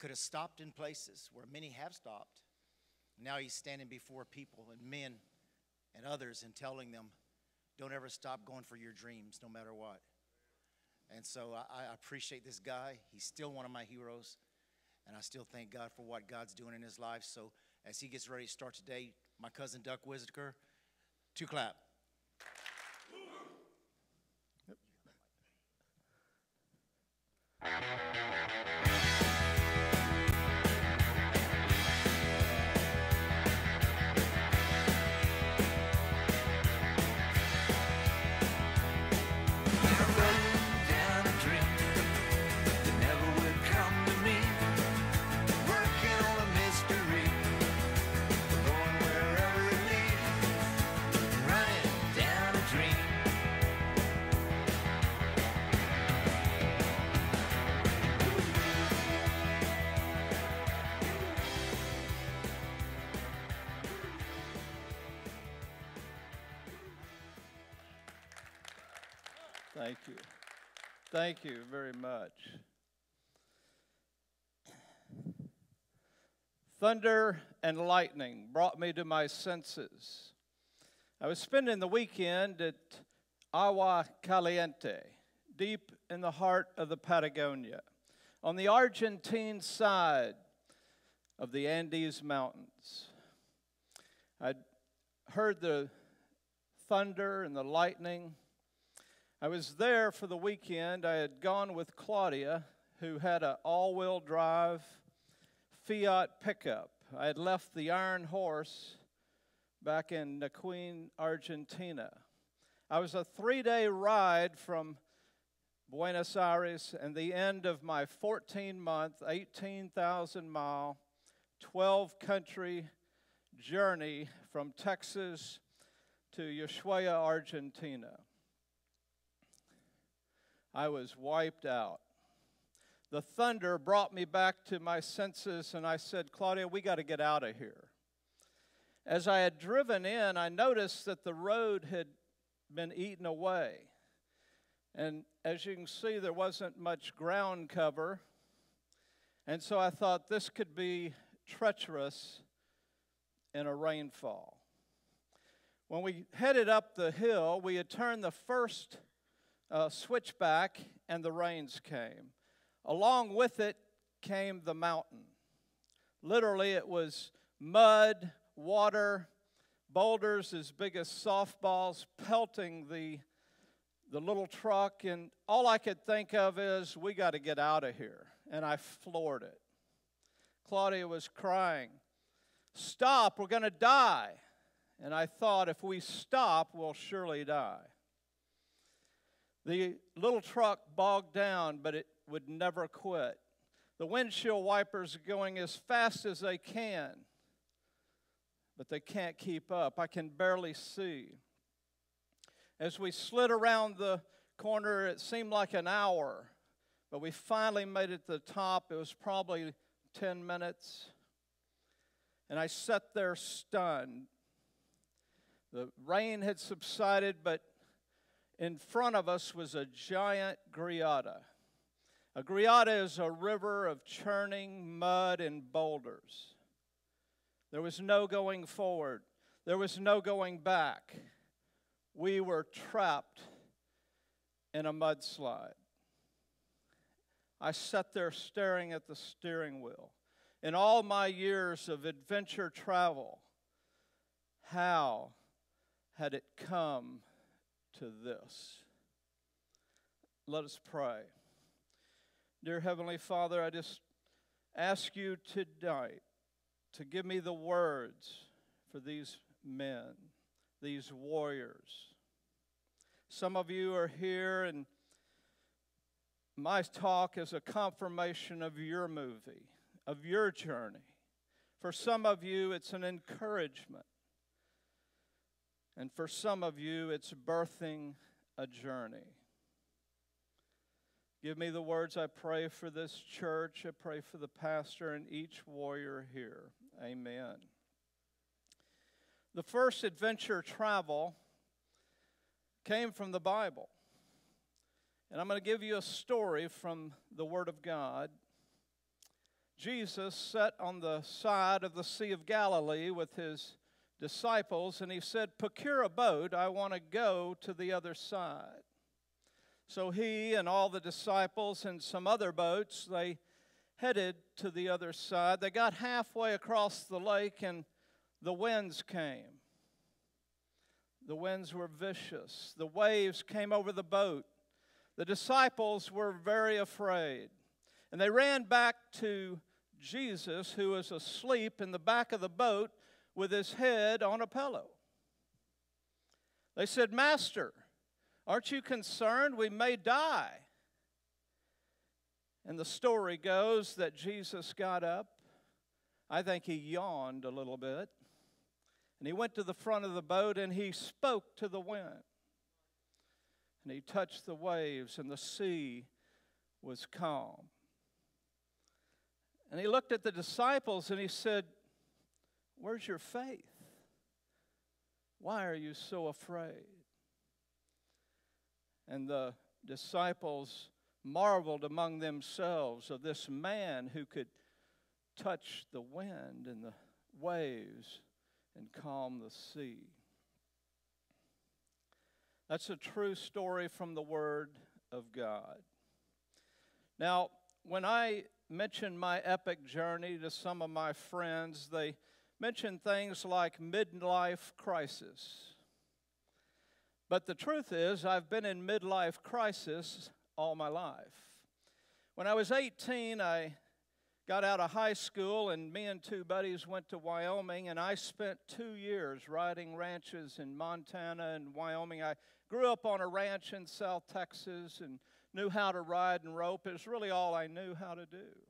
could have stopped in places where many have stopped. Now he's standing before people and men and others and telling them, don't ever stop going for your dreams, no matter what. And so I appreciate this guy. He's still one of my heroes. And I still thank God for what God's doing in his life. So as he gets ready to start today, my cousin Dirk Weisiger, 2 clap. Thank you. Thank you very much. Thunder and lightning brought me to my senses. I was spending the weekend at Agua Caliente, deep in the heart of the Patagonia, on the Argentine side of the Andes Mountains. I'd heard the thunder and the lightning. I was there for the weekend. I had gone with Claudia, who had an all-wheel drive Fiat pickup. I had left the Iron Horse back in Neuquén, Argentina. I was a 3-day ride from Buenos Aires and the end of my 14-month, 18,000-mile, 12-country journey from Texas to Ushuaia, Argentina. I was wiped out. The thunder brought me back to my senses, and I said, Claudia, we got to get out of here. As I had driven in, I noticed that the road had been eaten away. And as you can see, there wasn't much ground cover. And so I thought this could be treacherous in a rainfall. When we headed up the hill, we had turned the first switchback, and the rains came. Along with it came the mountain. Literally, it was mud, water, boulders as big as softballs pelting the little truck, and all I could think of is, we got to get out of here, and I floored it. Claudia was crying, stop, we're going to die. And I thought, if we stop, we'll surely die. The little truck bogged down, but it would never quit. The windshield wipers are going as fast as they can, but they can't keep up. I can barely see. As we slid around the corner, it seemed like an hour, but we finally made it to the top. It was probably 10 minutes, and I sat there stunned. The rain had subsided, but in front of us was a giant griota. A griota is a river of churning mud and boulders. There was no going forward. There was no going back. We were trapped in a mudslide. I sat there staring at the steering wheel. In all my years of adventure travel, how had it come to this? Let us pray. Dear Heavenly Father, I just ask you tonight to give me the words for these men, these warriors. Some of you are here, and my talk is a confirmation of your movie, of your journey. For some of you, it's an encouragement. And for some of you, it's birthing a journey. Give me the words I pray for this church. I pray for the pastor and each warrior here. Amen. The first adventure travel came from the Bible. And I'm going to give you a story from the Word of God. Jesus sat on the side of the Sea of Galilee with his disciples, and he said, "Procure a boat, I want to go to the other side." So he and all the disciples and some other boats, they headed to the other side. They got halfway across the lake, and the winds came. The winds were vicious. The waves came over the boat. The disciples were very afraid, and they ran back to Jesus, who was asleep in the back of the boat with his head on a pillow. They said, "Master, aren't you concerned? We may die." And the story goes that Jesus got up. I think he yawned a little bit. And he went to the front of the boat and he spoke to the wind. And he touched the waves and the sea was calm. And he looked at the disciples and he said, "Where's your faith? Why are you so afraid?" And the disciples marveled among themselves of this man who could touch the wind and the waves and calm the sea. That's a true story from the Word of God. Now, when I mention my epic journey to some of my friends, they mention things like midlife crisis. But the truth is, I've been in midlife crisis all my life. When I was 18, I got out of high school, and me and two buddies went to Wyoming, and I spent 2 years riding ranches in Montana and Wyoming. I grew up on a ranch in South Texas and knew how to ride and rope. It was really all I knew how to do.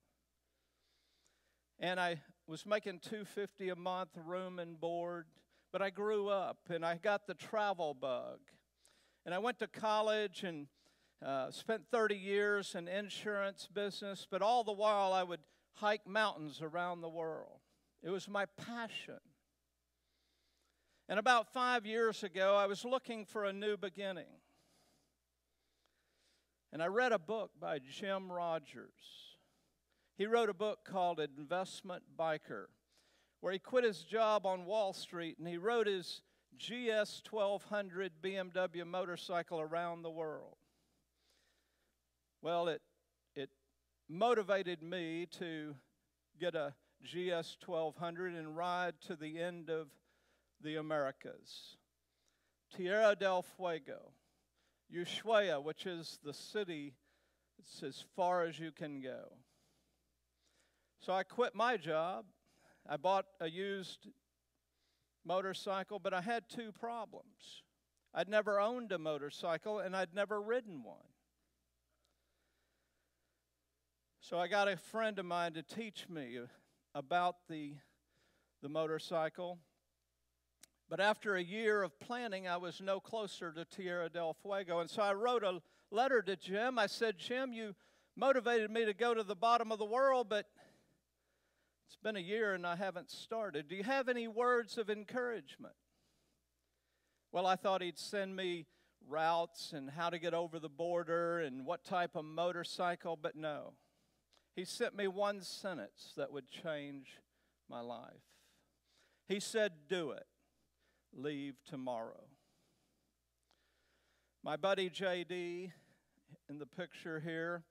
And I was making $250 a month, room and board, but I grew up, and I got the travel bug. And I went to college and spent 30 years in insurance business, but all the while I would hike mountains around the world. It was my passion. And about 5 years ago, I was looking for a new beginning. And I read a book by Jim Rogers. He wrote a book called Investment Biker, where he quit his job on Wall Street and he rode his GS 1200 BMW motorcycle around the world. Well, it motivated me to get a GS 1200 and ride to the end of the Americas. Tierra del Fuego, Ushuaia, which is the city, it's as far as you can go. So I quit my job. I bought a used motorcycle, but I had two problems. I'd never owned a motorcycle, and I'd never ridden one. So I got a friend of mine to teach me about the motorcycle. But after a year of planning, I was no closer to Tierra del Fuego. And so I wrote a letter to Jim. I said, "Jim, you motivated me to go to the bottom of the world, but it's been a year and I haven't started. Do you have any words of encouragement?" Well, I thought he'd send me routes and how to get over the border and what type of motorcycle, but no. He sent me one sentence that would change my life. He said, "Do it. Leave tomorrow." My buddy JD, in the picture here,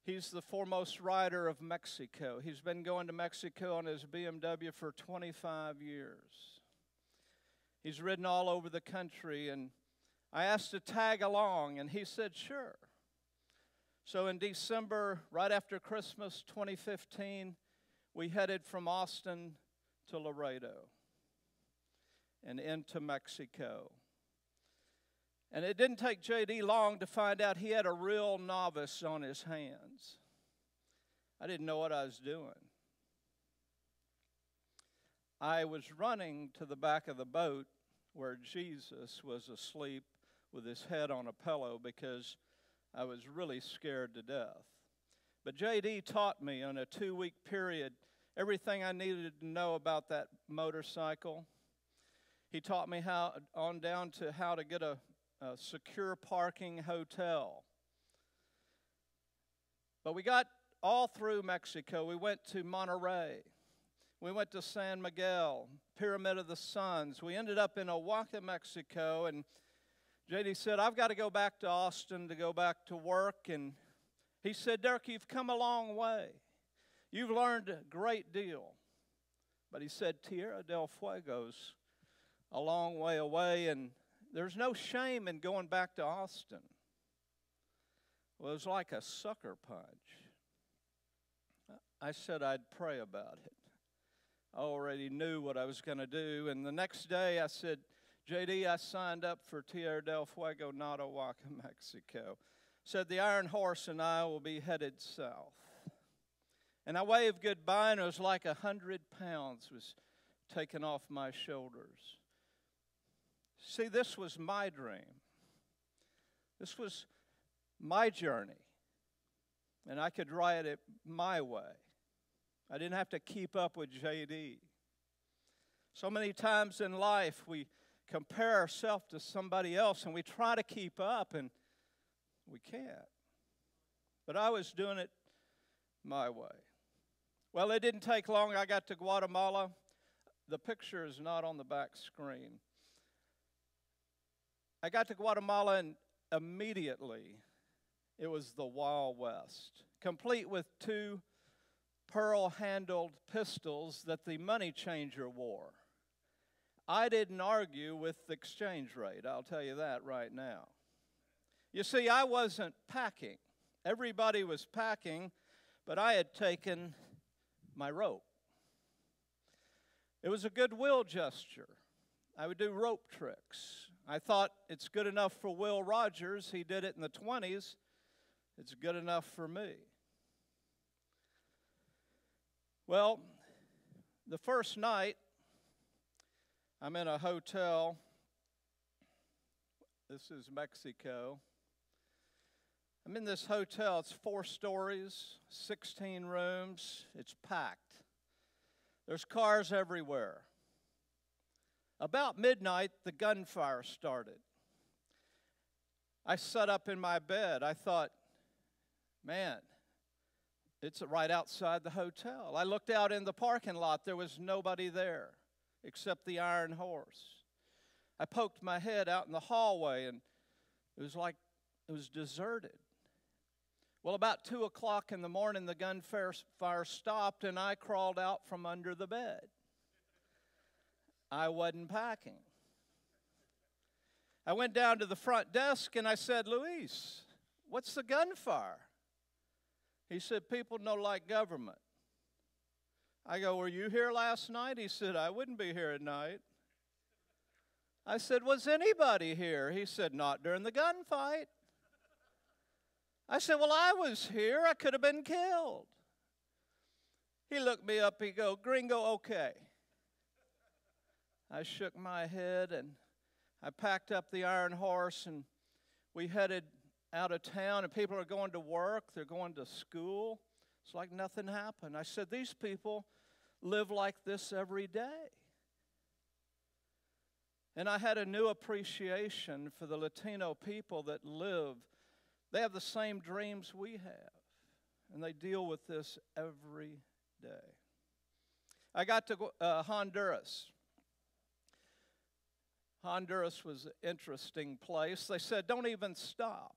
he's the foremost rider of Mexico. He's been going to Mexico on his BMW for 25 years. He's ridden all over the country, and I asked to tag along, and he said, "Sure." So in December, right after Christmas 2015, we headed from Austin to Laredo and into Mexico. And it didn't take JD long to find out he had a real novice on his hands. I didn't know what I was doing. I was running to the back of the boat where Jesus was asleep with his head on a pillow because I was really scared to death. But JD taught me in a 2-week period everything I needed to know about that motorcycle. He taught me how to get a secure parking hotel. But we got all through Mexico. We went to Monterrey. We went to San Miguel, Pyramid of the Suns. We ended up in Oaxaca, Mexico, and JD said, I've got to go back to Austin to go back to work. And he said, Dirk, you've come a long way. You've learned a great deal. But he said, Tierra del Fuego's a long way away, and there's no shame in going back to Austin. Well, it was like a sucker punch. I said I'd pray about it. I already knew what I was going to do. And the next day I said, JD, I signed up for Tierra del Fuego, not Oaxaca, Mexico. Said the Iron Horse and I will be headed south. And I waved goodbye, and it was like 100 pounds was taken off my shoulders. See, this was my dream. This was my journey. And I could write it my way. I didn't have to keep up with JD. So many times in life we compare ourselves to somebody else and we try to keep up and we can't. But I was doing it my way. Well, it didn't take long. I got to Guatemala. The picture is not on the back screen. I got to Guatemala and immediately it was the Wild West, complete with 2 pearl-handled pistols that the money changer wore. I didn't argue with the exchange rate, I'll tell you that right now. You see, I wasn't packing. Everybody was packing, but I had taken my rope. It was a goodwill gesture. I would do rope tricks. I thought it's good enough for Will Rogers. He did it in the 20s. It's good enough for me. Well, the first night, I'm in a hotel. This is Mexico. I'm in this hotel. It's 4 stories, 16 rooms. It's packed. There's cars everywhere. About midnight, the gunfire started. I sat up in my bed. I thought, man, it's right outside the hotel. I looked out in the parking lot. There was nobody there except the Iron Horse. I poked my head out in the hallway, and it was like it was deserted. Well, about 2 o'clock in the morning, the gunfire stopped, and I crawled out from under the bed. I wasn't packing. I went down to the front desk, and I said, Luis, what's the gunfire? He said, people don't like government. I go, were you here last night? He said, I wouldn't be here at night. I said, was anybody here? He said, not during the gunfight. I said, well, I was here. I could have been killed. He looked me up. He go, gringo, okay. I shook my head, and I packed up the Iron Horse, and we headed out of town, and people are going to work. They're going to school. It's like nothing happened. I said, these people live like this every day. And I had a new appreciation for the Latino people that live. They have the same dreams we have, and they deal with this every day. I got to Honduras. Honduras was an interesting place. They said, don't even stop.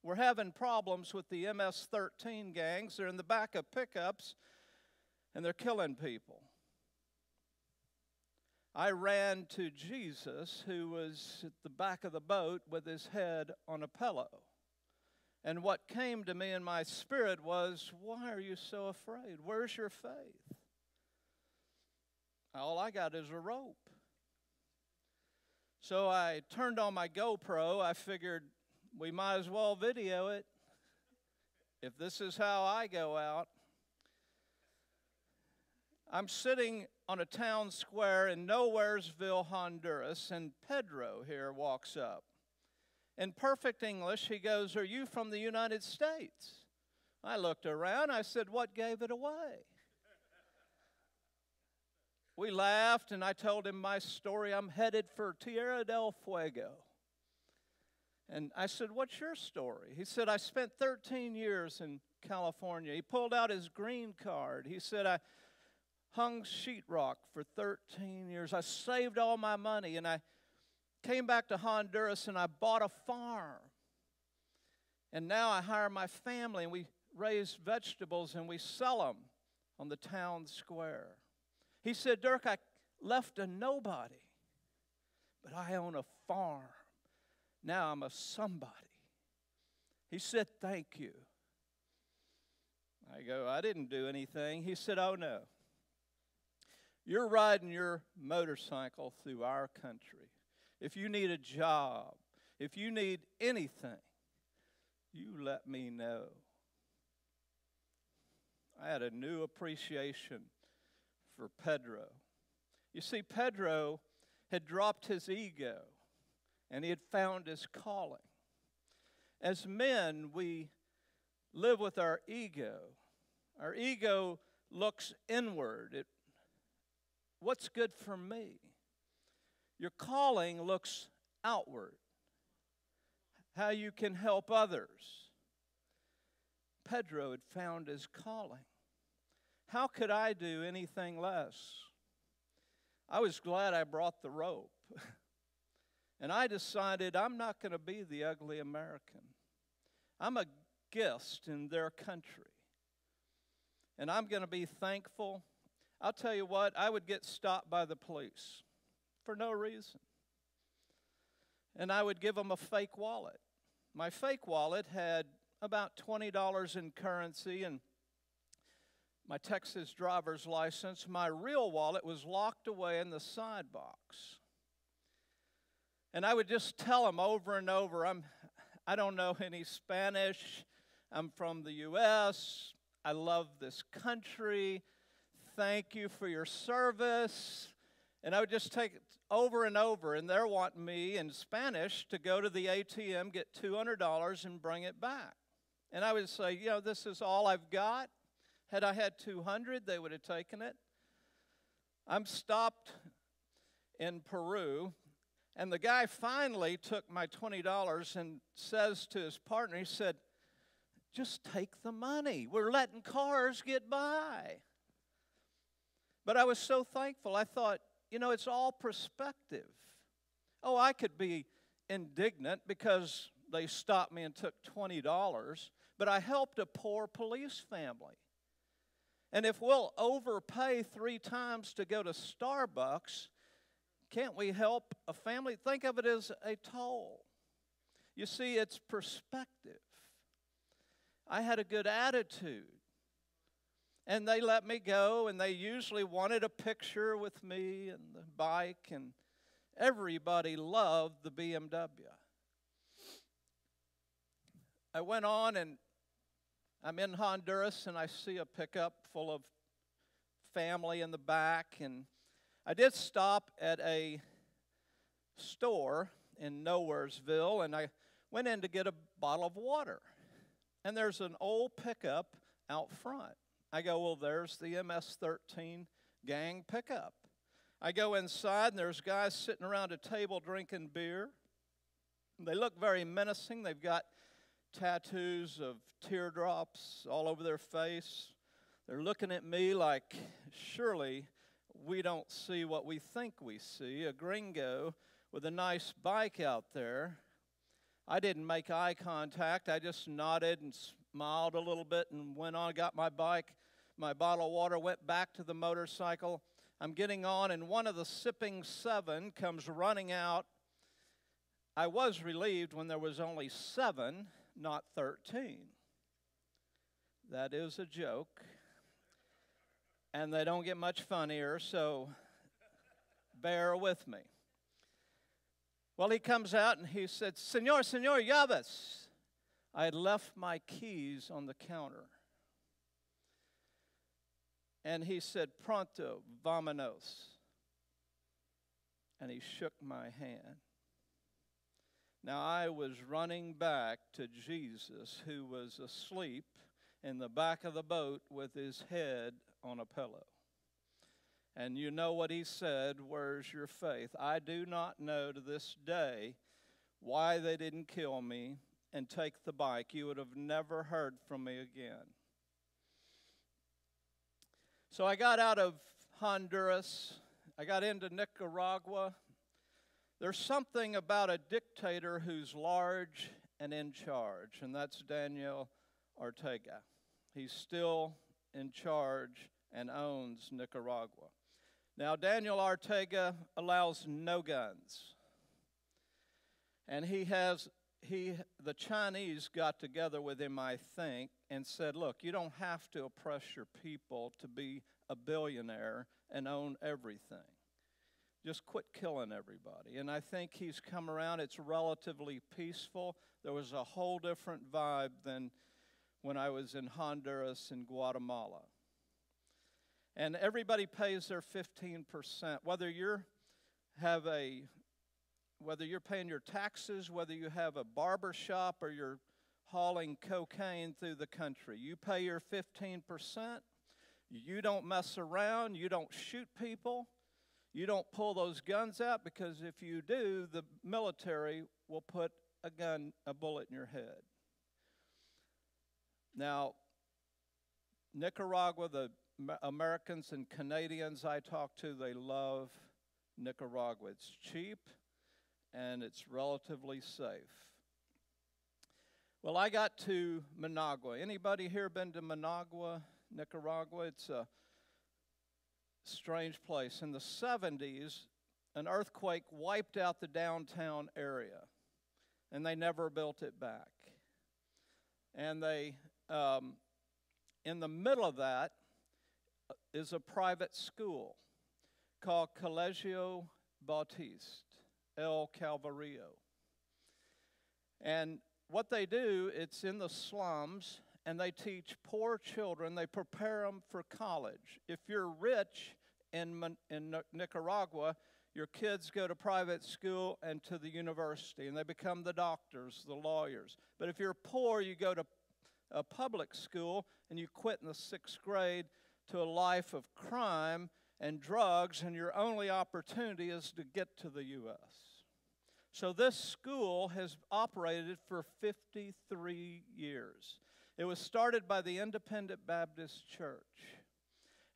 We're having problems with the MS-13 gangs. They're in the back of pickups, and they're killing people. I ran to Jesus, who was at the back of the boat with his head on a pillow. And what came to me in my spirit was, why are you so afraid? Where's your faith? All I got is a rope. So I turned on my GoPro. I figured we might as well video it if this is how I go out. I'm sitting on a town square in Nowheresville, Honduras, and Pedro here walks up. In perfect English, he goes, are you from the United States? I looked around. I said, what gave it away? We laughed, and I told him my story. I'm headed for Tierra del Fuego. And I said, what's your story? He said, I spent 13 years in California. He pulled out his green card. He said, I hung sheetrock for 13 years. I saved all my money, and I came back to Honduras, and I bought a farm. And now I hire my family, and we raise vegetables, and we sell them on the town square. He said, Dirk, I left a nobody, but I own a farm. Now I'm a somebody. He said, thank you. I go, I didn't do anything. He said, oh, no. You're riding your motorcycle through our country. If you need a job, if you need anything, you let me know. I had a new appreciation for Pedro. You see, Pedro had dropped his ego, and he had found his calling. As men, we live with our ego. Our ego looks inward. What's good for me? Your calling looks outward. How you can help others. Pedro had found his calling. How could I do anything less? I was glad I brought the rope. And I decided I'm not going to be the ugly American. I'm a guest in their country. And I'm going to be thankful. I'll tell you what, I would get stopped by the police for no reason. And I would give them a fake wallet. My fake wallet had about $20 in currency and my Texas driver's license. My real wallet was locked away in the side box. And I would just tell them over and over, I don't know any Spanish. I'm from the U.S. I love this country. Thank you for your service. And I would just take it over and over, and they're wanting me in Spanish to go to the ATM, get $200, and bring it back. And I would say, this is all I've got. Had I had 200, they would have taken it. I'm stopped in Peru, and the guy finally took my $20 and says to his partner, he said, just take the money. We're letting cars get by. But I was so thankful. I thought, it's all perspective. Oh, I could be indignant because they stopped me and took $20, but I helped a poor police family. And if we'll overpay 3 times to go to Starbucks, can't we help a family? Think of it as a toll. You see, it's perspective. I had a good attitude. And they let me go, and they usually wanted a picture with me and the bike, and everybody loved the BMW. I went on, and I'm in Honduras, and I see a pickup full of family in the back, and I did stop at a store in Nowheresville, and I went in to get a bottle of water. And there's an old pickup out front. I go, well, there's the MS-13 gang pickup. I go inside, and there's guys sitting around a table drinking beer. They look very menacing. They've got tattoos of teardrops all over their face. They're looking at me like, surely we don't see what we think we see, a gringo with a nice bike out there. I didn't make eye contact. I just nodded and smiled a little bit and went on, got my bike, my bottle of water, went back to the motorcycle. I'm getting on, and one of the sipping 7 comes running out. I was relieved when there was only 7, not 13. That is a joke. And they don't get much funnier, so bear with me. Well, he comes out and he said, Señor, llaves. I had left my keys on the counter. And he said, pronto, vámonos. And he shook my hand. Now, I was running back to Jesus, who was asleep in the back of the boat with his head on a pillow. And you know what he said, where's your faith? I do not know to this day why they didn't kill me and take the bike. You would have never heard from me again. So I got out of Honduras. I got into Nicaragua. There's something about a dictator who's large and in charge, and that's Daniel Ortega. He's still in charge and owns Nicaragua. Now, Daniel Ortega allows no guns. And the Chinese got together with him, I think, and said, look, you don't have to oppress your people to be a billionaire and own everything. Just quit killing everybody. And I think he's come around. It's relatively peaceful. There was a whole different vibe than when I was in Honduras and Guatemala. And everybody pays their 15%. Whether you're paying your taxes, whether you have a barber shop or you're hauling cocaine through the country, you pay your 15%. You don't mess around. You don't shoot people. You don't pull those guns out, because if you do, the military will put a bullet in your head. Now, Nicaragua, the Americans and Canadians I talk to, they love Nicaragua. It's cheap and it's relatively safe. Well, I got to Managua. Anybody here been to Managua, Nicaragua? It's a strange place. In the 70s, an earthquake wiped out the downtown area, and they never built it back. And in the middle of that is a private school called Colegio Bautista El Calvario. And what they do, it's in the slums, and they teach poor children, they prepare them for college. If you're rich in Nicaragua, your kids go to private school and to the university, and they become the doctors, the lawyers. But if you're poor, you go to a public school, and you quit in the 6th grade to a life of crime and drugs, and your only opportunity is to get to the U.S. So this school has operated for 53 years. It was started by the Independent Baptist Church,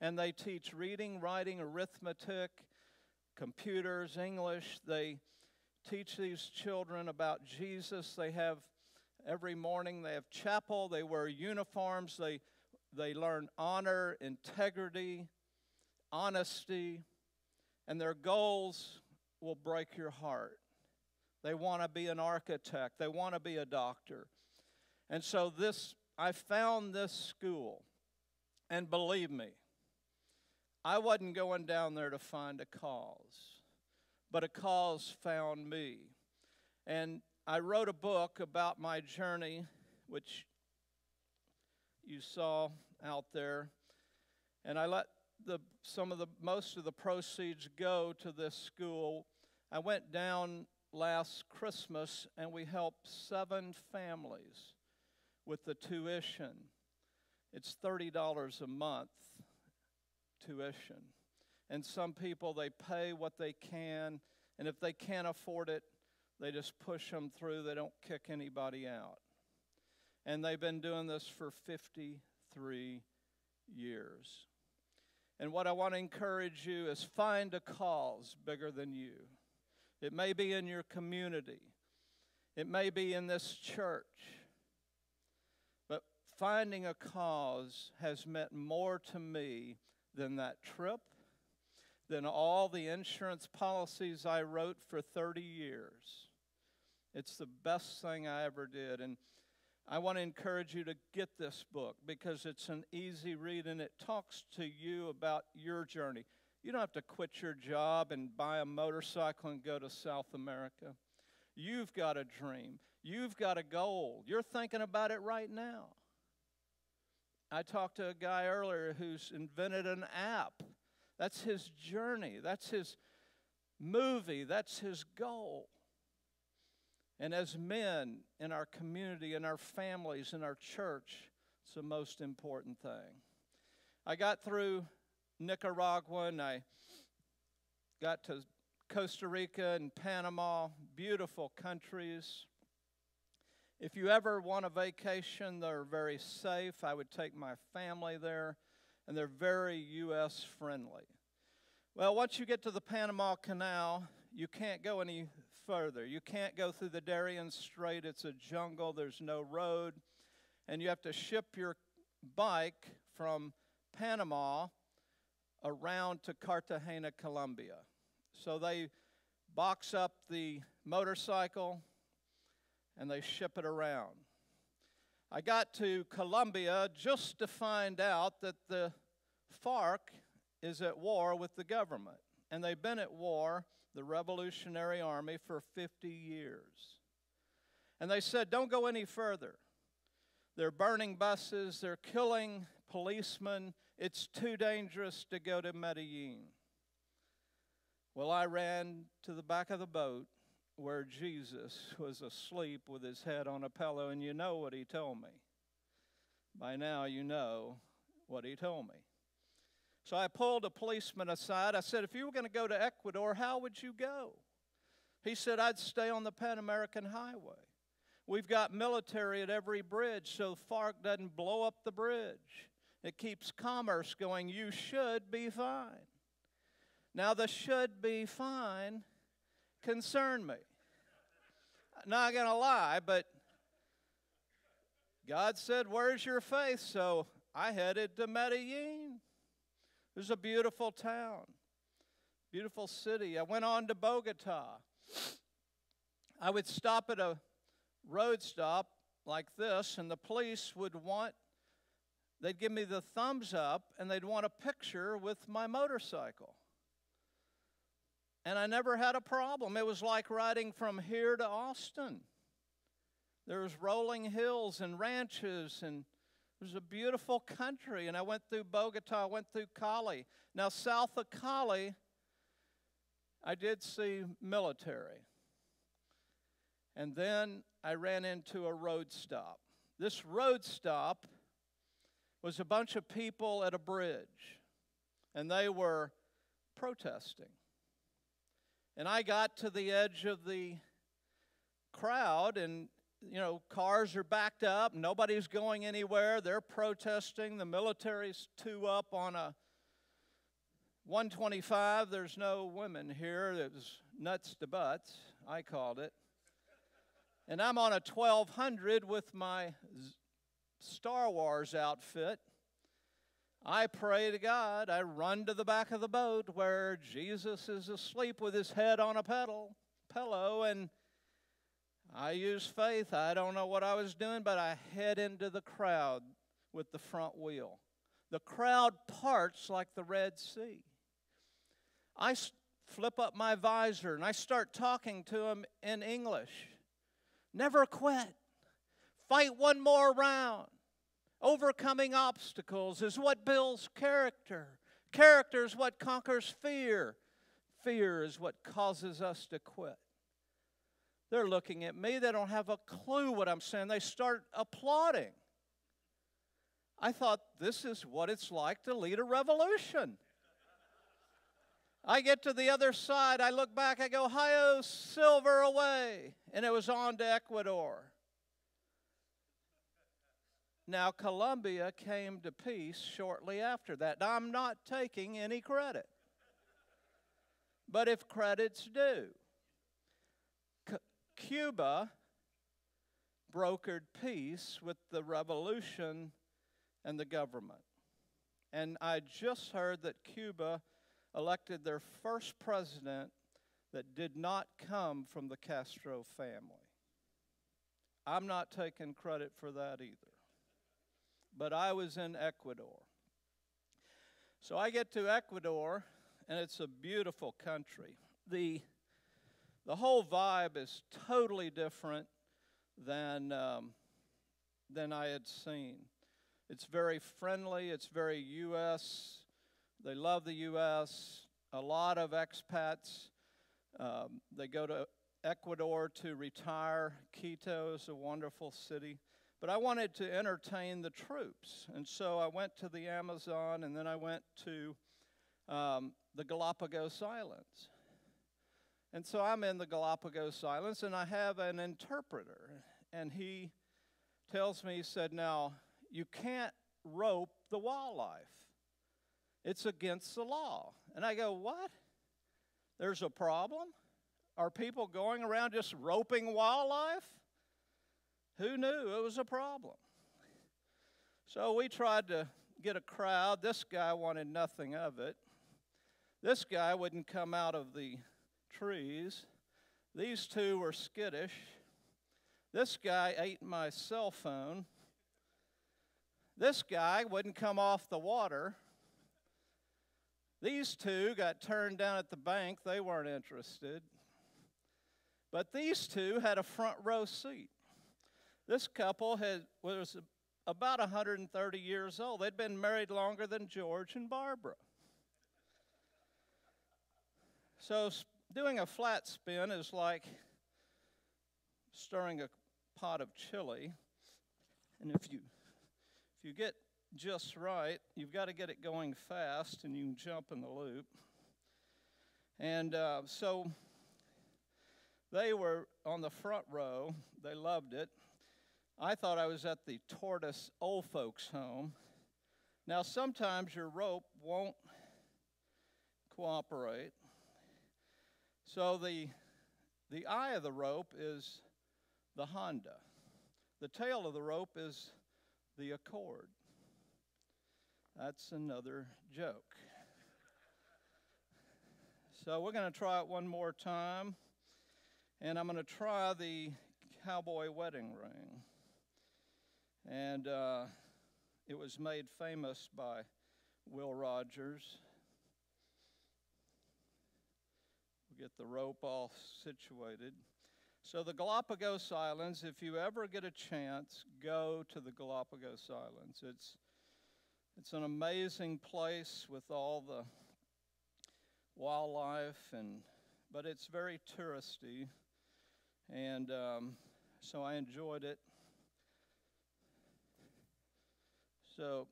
and they teach reading, writing, arithmetic, computers, English. They teach these children about Jesus. They have, every morning they have chapel, they wear uniforms, they learn honor, integrity, honesty, and their goals will break your heart. They want to be an architect. They want to be a doctor. And so I found this school, and believe me, I wasn't going down there to find a cause, but a cause found me. And I wrote a book about my journey, which you saw out there, and I let most of the proceeds go to this school. I went down last Christmas, and we helped 7 families with the tuition. It's $30 a month tuition. And some people, they pay what they can, and if they can't afford it, they just push them through. They don't kick anybody out. And they've been doing this for 53 years. And what I want to encourage you is find a cause bigger than you. It may be in your community. It may be in this church. But finding a cause has meant more to me than that trip, than all the insurance policies I wrote for 30 years. It's the best thing I ever did. And I want to encourage you to get this book, because it's an easy read and it talks to you about your journey. You don't have to quit your job and buy a motorcycle and go to South America. You've got a dream. You've got a goal. You're thinking about it right now. I talked to a guy earlier who's invented an app. That's his journey. That's his movie. That's his goal. And as men in our community, in our families, in our church, it's the most important thing. I got through Nicaragua, and I got to Costa Rica and Panama, beautiful countries. If you ever want a vacation, they're very safe. I would take my family there, and they're very U.S. friendly. Well, once you get to the Panama Canal, you can't go any further. You can't go through the Darien Strait. It's a jungle. There's no road. And you have to ship your bike from Panama around to Cartagena, Colombia. So they box up the motorcycle and they ship it around. I got to Colombia just to find out that the FARC is at war with the government. And they've been at war, the Revolutionary Army, for 50 years. And they said, don't go any further. They're burning buses, they're killing policemen. It's too dangerous to go to Medellin. Well, I ran to the back of the boat where Jesus was asleep with his head on a pillow, and you know what he told me. By now, you know what he told me. So I pulled a policeman aside. I said, if you were going to go to Ecuador, how would you go? He said, I'd stay on the Pan American Highway. We've got military at every bridge, so FARC doesn't blow up the bridge. It keeps commerce going. You should be fine. Now, the should be fine concerned me. Not going to lie, but God said, where's your faith? So I headed to Medellin. It was a beautiful town, beautiful city. I went on to Bogota. I would stop at a road stop like this, and the police they'd give me the thumbs up, and they'd want a picture with my motorcycle. And I never had a problem. It was like riding from here to Austin. There was rolling hills and ranches, and it was a beautiful country. And I went through Bogota, I went through Cali. Now, south of Cali, I did see military. And then I ran into a road stop. This road stop was a bunch of people at a bridge, and they were protesting. And I got to the edge of the crowd, and, cars are backed up. Nobody's going anywhere. They're protesting. The military's two up on a 125. There's no women here. It was nuts to butts, I called it. And I'm on a 1200 with my Star Wars outfit. I pray to God. I run to the back of the boat where Jesus is asleep with his head on a pillow, and I use faith. I don't know what I was doing, but I head into the crowd with the front wheel. The crowd parts like the Red Sea. I flip up my visor, and I start talking to them in English. Never quit. Fight one more round. Overcoming obstacles is what builds character. Character is what conquers fear. Fear is what causes us to quit. They're looking at me. They don't have a clue what I'm saying. They start applauding. I thought, this is what it's like to lead a revolution. I get to the other side. I look back. I go, hi-yo, silver away. And it was on to Ecuador. Now, Colombia came to peace shortly after that. Now, I'm not taking any credit. But if credit's due, Cuba brokered peace with the revolution and the government. And I just heard that Cuba elected their first president that did not come from the Castro family. I'm not taking credit for that either. But I was in Ecuador. So I get to Ecuador, and it's a beautiful country. The whole vibe is totally different than I had seen. It's very friendly. It's very U.S. They love the U.S. A lot of expats. They go to Ecuador to retire. Quito is a wonderful city. But I wanted to entertain the troops. And so I went to the Amazon, and then I went to the Galapagos Islands. And so I'm in the Galapagos Islands, and I have an interpreter. and he tells me, he said, now, you can't rope the wildlife. It's against the law. And I go, what? There's a problem? Are people going around just roping wildlife? Who knew it was a problem? So we tried to get a crowd. This guy wanted nothing of it. This guy wouldn't come out of the trees. These two were skittish. This guy ate my cell phone. This guy wouldn't come off the water. These two got turned down at the bank. They weren't interested. But these two had a front row seat. This couple was about 130 years old. They'd been married longer than George and Barbara. So doing a flat spin is like stirring a pot of chili. And if you get just right, you've got to get it going fast, and you can jump in the loop. And so they were on the front row. They loved it. I thought I was at the Tortoise Old Folks Home. Now, sometimes your rope won't cooperate. So the eye of the rope is the Honda. The tail of the rope is the Accord. That's another joke. So we're going to try it one more time. And I'm going to try the cowboy wedding ring. And it was made famous by Will Rogers. We'll get the rope all situated. So the Galapagos Islands, if you ever get a chance, go to the Galapagos Islands. It's an amazing place with all the wildlife, but it's very touristy. And so I enjoyed it. So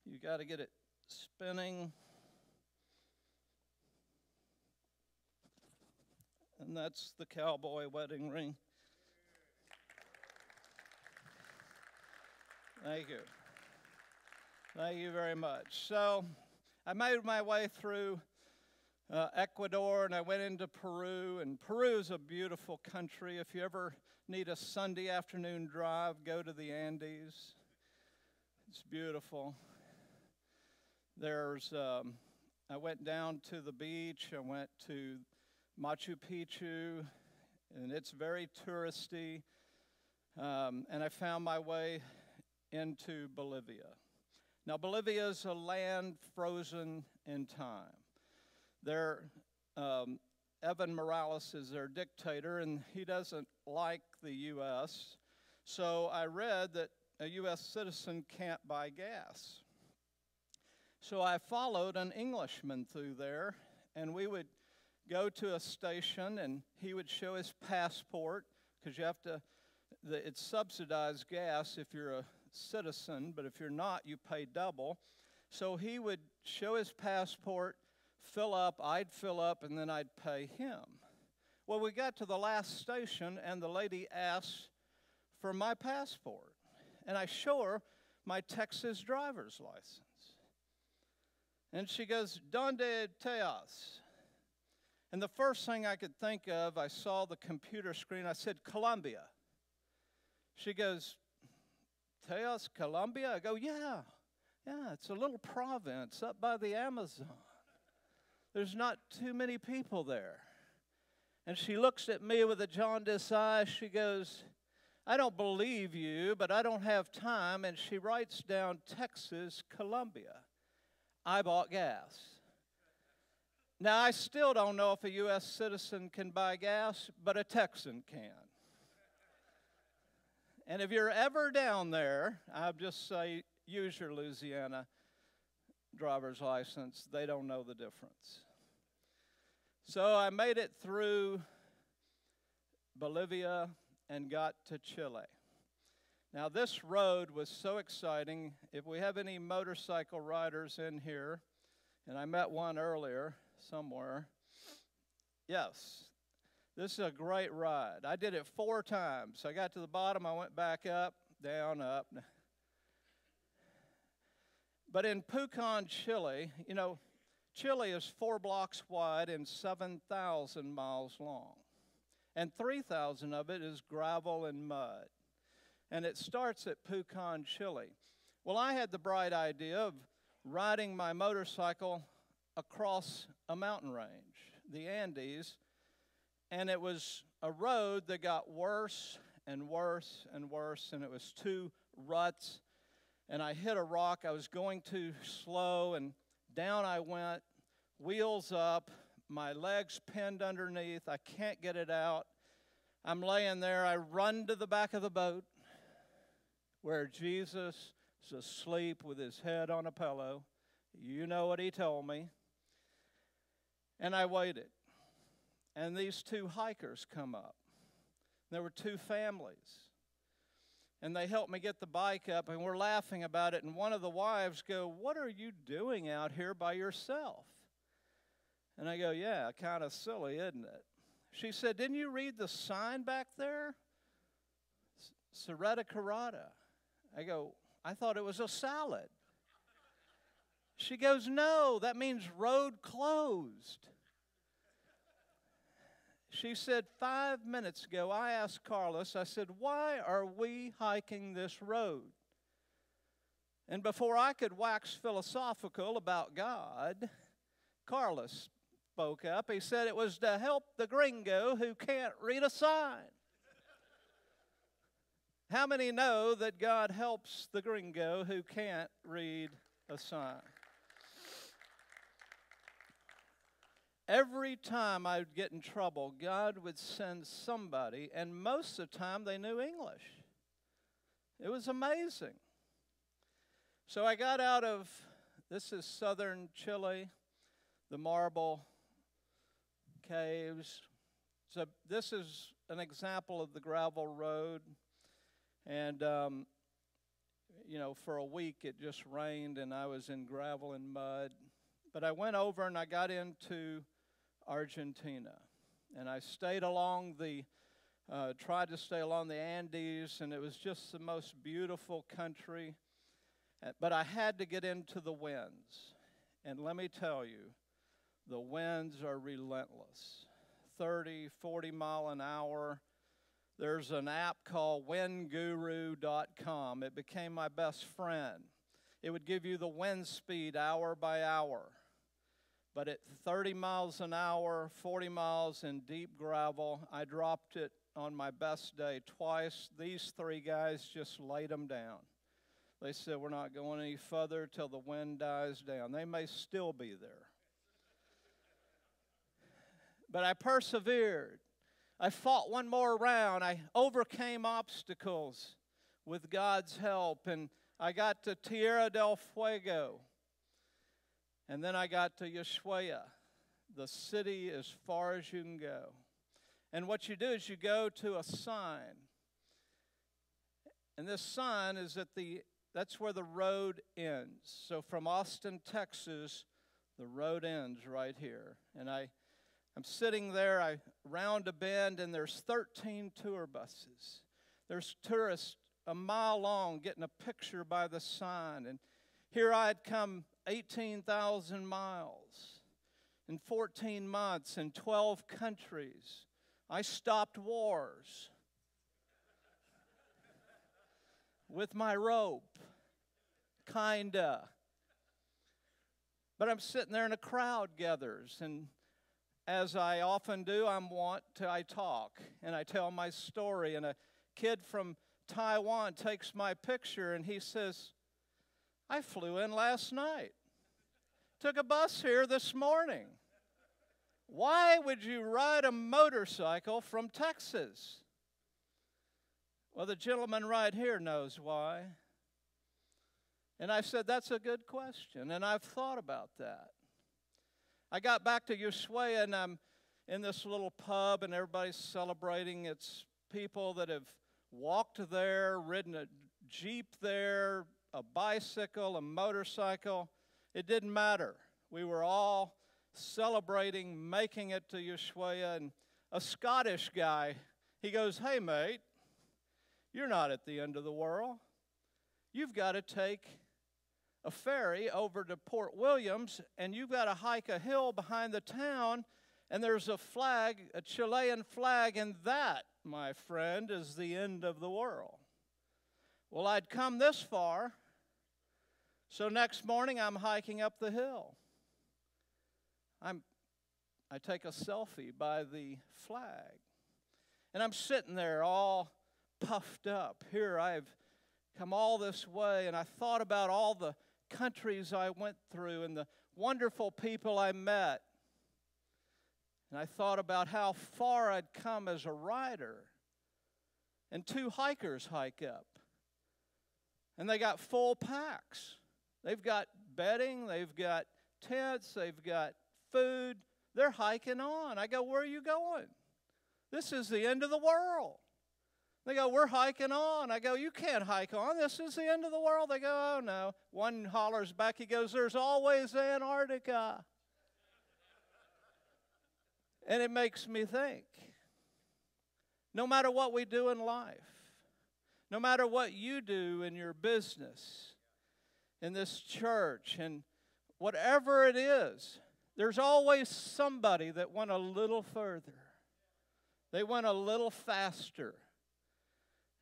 you got to get it spinning. And that's the cowboy wedding ring. Thank you. Thank you very much. So I made my way through Ecuador, and I went into Peru. And Peru is a beautiful country. If you ever need a Sunday afternoon drive, go to the Andes. It's beautiful. I went down to the beach. I went to Machu Picchu, and it's very touristy. And I found my way into Bolivia. Now, Bolivia is a land frozen in time. Evan Morales is their dictator, and he doesn't like the U.S. So I read that a U.S. citizen can't buy gas. So I followed an Englishman through there, and we would go to a station, and he would show his passport, because it's subsidized gas if you're a citizen, but if you're not, you pay double. So he would show his passport, fill up, I'd fill up, and then I'd pay him. Well, we got to the last station, and the lady asked for my passport. And I show her my Texas driver's license. And she goes, "Donde teas?" And the first thing I could think of, I saw the computer screen. I said, "Colombia." She goes, "Teas, Colombia?" I go, yeah, it's a little province up by the Amazon. There's not too many people there. And she looks at me with a jaundiced eye. She goes, "I don't believe you, but I don't have time." And she writes down Texas, Colombia. I bought gas. Now, I still don't know if a U.S. citizen can buy gas, but a Texan can. And if you're ever down there, I'll just say, use your Louisiana driver's license. They don't know the difference. So I made it through Bolivia and got to Chile. Now, this road was so exciting. If we have any motorcycle riders in here, and I met one earlier somewhere, yes, This is a great ride. I did it 4 times. I got to the bottom, I went back up, down, up. But in Pucón, Chile, Chile is 4 blocks wide and 7,000 miles long. And 3,000 of it is gravel and mud. And it starts at Pucón, Chile. Well, I had the bright idea of riding my motorcycle across a mountain range, the Andes, and it was a road that got worse and worse and worse, and it was 2 ruts, and I hit a rock. I was going too slow, and down I went, wheels up, my legs pinned underneath. I can't get it out. I'm laying there. I run to the back of the boat where Jesus is asleep with his head on a pillow. You know what he told me. And I waited. And these 2 hikers come up. There were 2 families. And they helped me get the bike up, and we're laughing about it. And one of the wives go, "What are you doing out here by yourself?" And I go, "Yeah, kind of silly, isn't it?" She said, "Didn't you read the sign back there? Serreta Carrata." I go, "I thought it was a salad." She goes, "No, that means road closed." She said, 5 minutes ago, I asked Carlos, I said, "Why are we hiking this road?" And before I could wax philosophical about God, Carlos spoke up. He said it was to help the gringo who can't read a sign. How many know that God helps the gringo who can't read a sign? Every time I would get in trouble, God would send somebody, and most of the time they knew English. It was amazing. So I got out of, this is southern Chile, the marble caves. So this is an example of the gravel road. And, for a week it just rained and I was in gravel and mud. But I went over and I got into Argentina. And I stayed along tried to stay along the Andes, and it was just the most beautiful country. But I had to get into the winds. And let me tell you, the winds are relentless. 30, 40 mile an hour. There's an app called windguru.com. It became my best friend. It would give you the wind speed hour by hour. But at 30 miles an hour, 40 miles in deep gravel, I dropped it on my best day twice. These 3 guys just laid them down. They said, "We're not going any further till the wind dies down." They may still be there. But I persevered. I fought one more round. I overcame obstacles with God's help, and I got to Tierra del Fuego. And then I got to Ushuaia, the city as far as you can go. And what you do is you go to a sign. And this sign is that's where the road ends. So from Austin, Texas, the road ends right here. And I'm sitting there, I round a bend, and there's 13 tour buses. There's tourists a mile long getting a picture by the sign. And here I'd come 18,000 miles in 14 months in 12 countries. I stopped wars with my rope, kinda. But I'm sitting there and a crowd gathers, and as I often do, I talk and I tell my story, and a kid from Taiwan takes my picture and he says, "I flew in last night. Took a bus here this morning. Why would you ride a motorcycle from Texas?" Well, the gentleman right here knows why. And I said, "That's a good question, and I've thought about that." I got back to Ushuaia, and I'm in this little pub, and everybody's celebrating. It's people that have walked there, ridden a Jeep there, a bicycle, a motorcycle. It didn't matter. We were all celebrating making it to Ushuaia, and a Scottish guy. He goes, "Hey, mate, you're not at the end of the world. You've got to take a ferry over to Port Williams, and you've got to hike a hill behind the town, and there's a flag, a Chilean flag, and that, my friend, is the end of the world." Well, I'd come this far, so next morning I'm hiking up the hill. I take a selfie by the flag, and I'm sitting there all puffed up. Here I've come all this way, and I thought about all the countries I went through and the wonderful people I met. And I thought about how far I'd come as a rider. And two hikers hike up. And they got full packs. They've got bedding, they've got tents, they've got food. They're hiking on. I go, "Where are you going?" "This is the end of the world." They go, "We're hiking on." I go, "You can't hike on. This is the end of the world." They go, "Oh, no." One hollers back. He goes, "There's always Antarctica." And it makes me think, no matter what we do in life, no matter what you do in your business, in this church, and whatever it is, there's always somebody that went a little further. They went a little faster.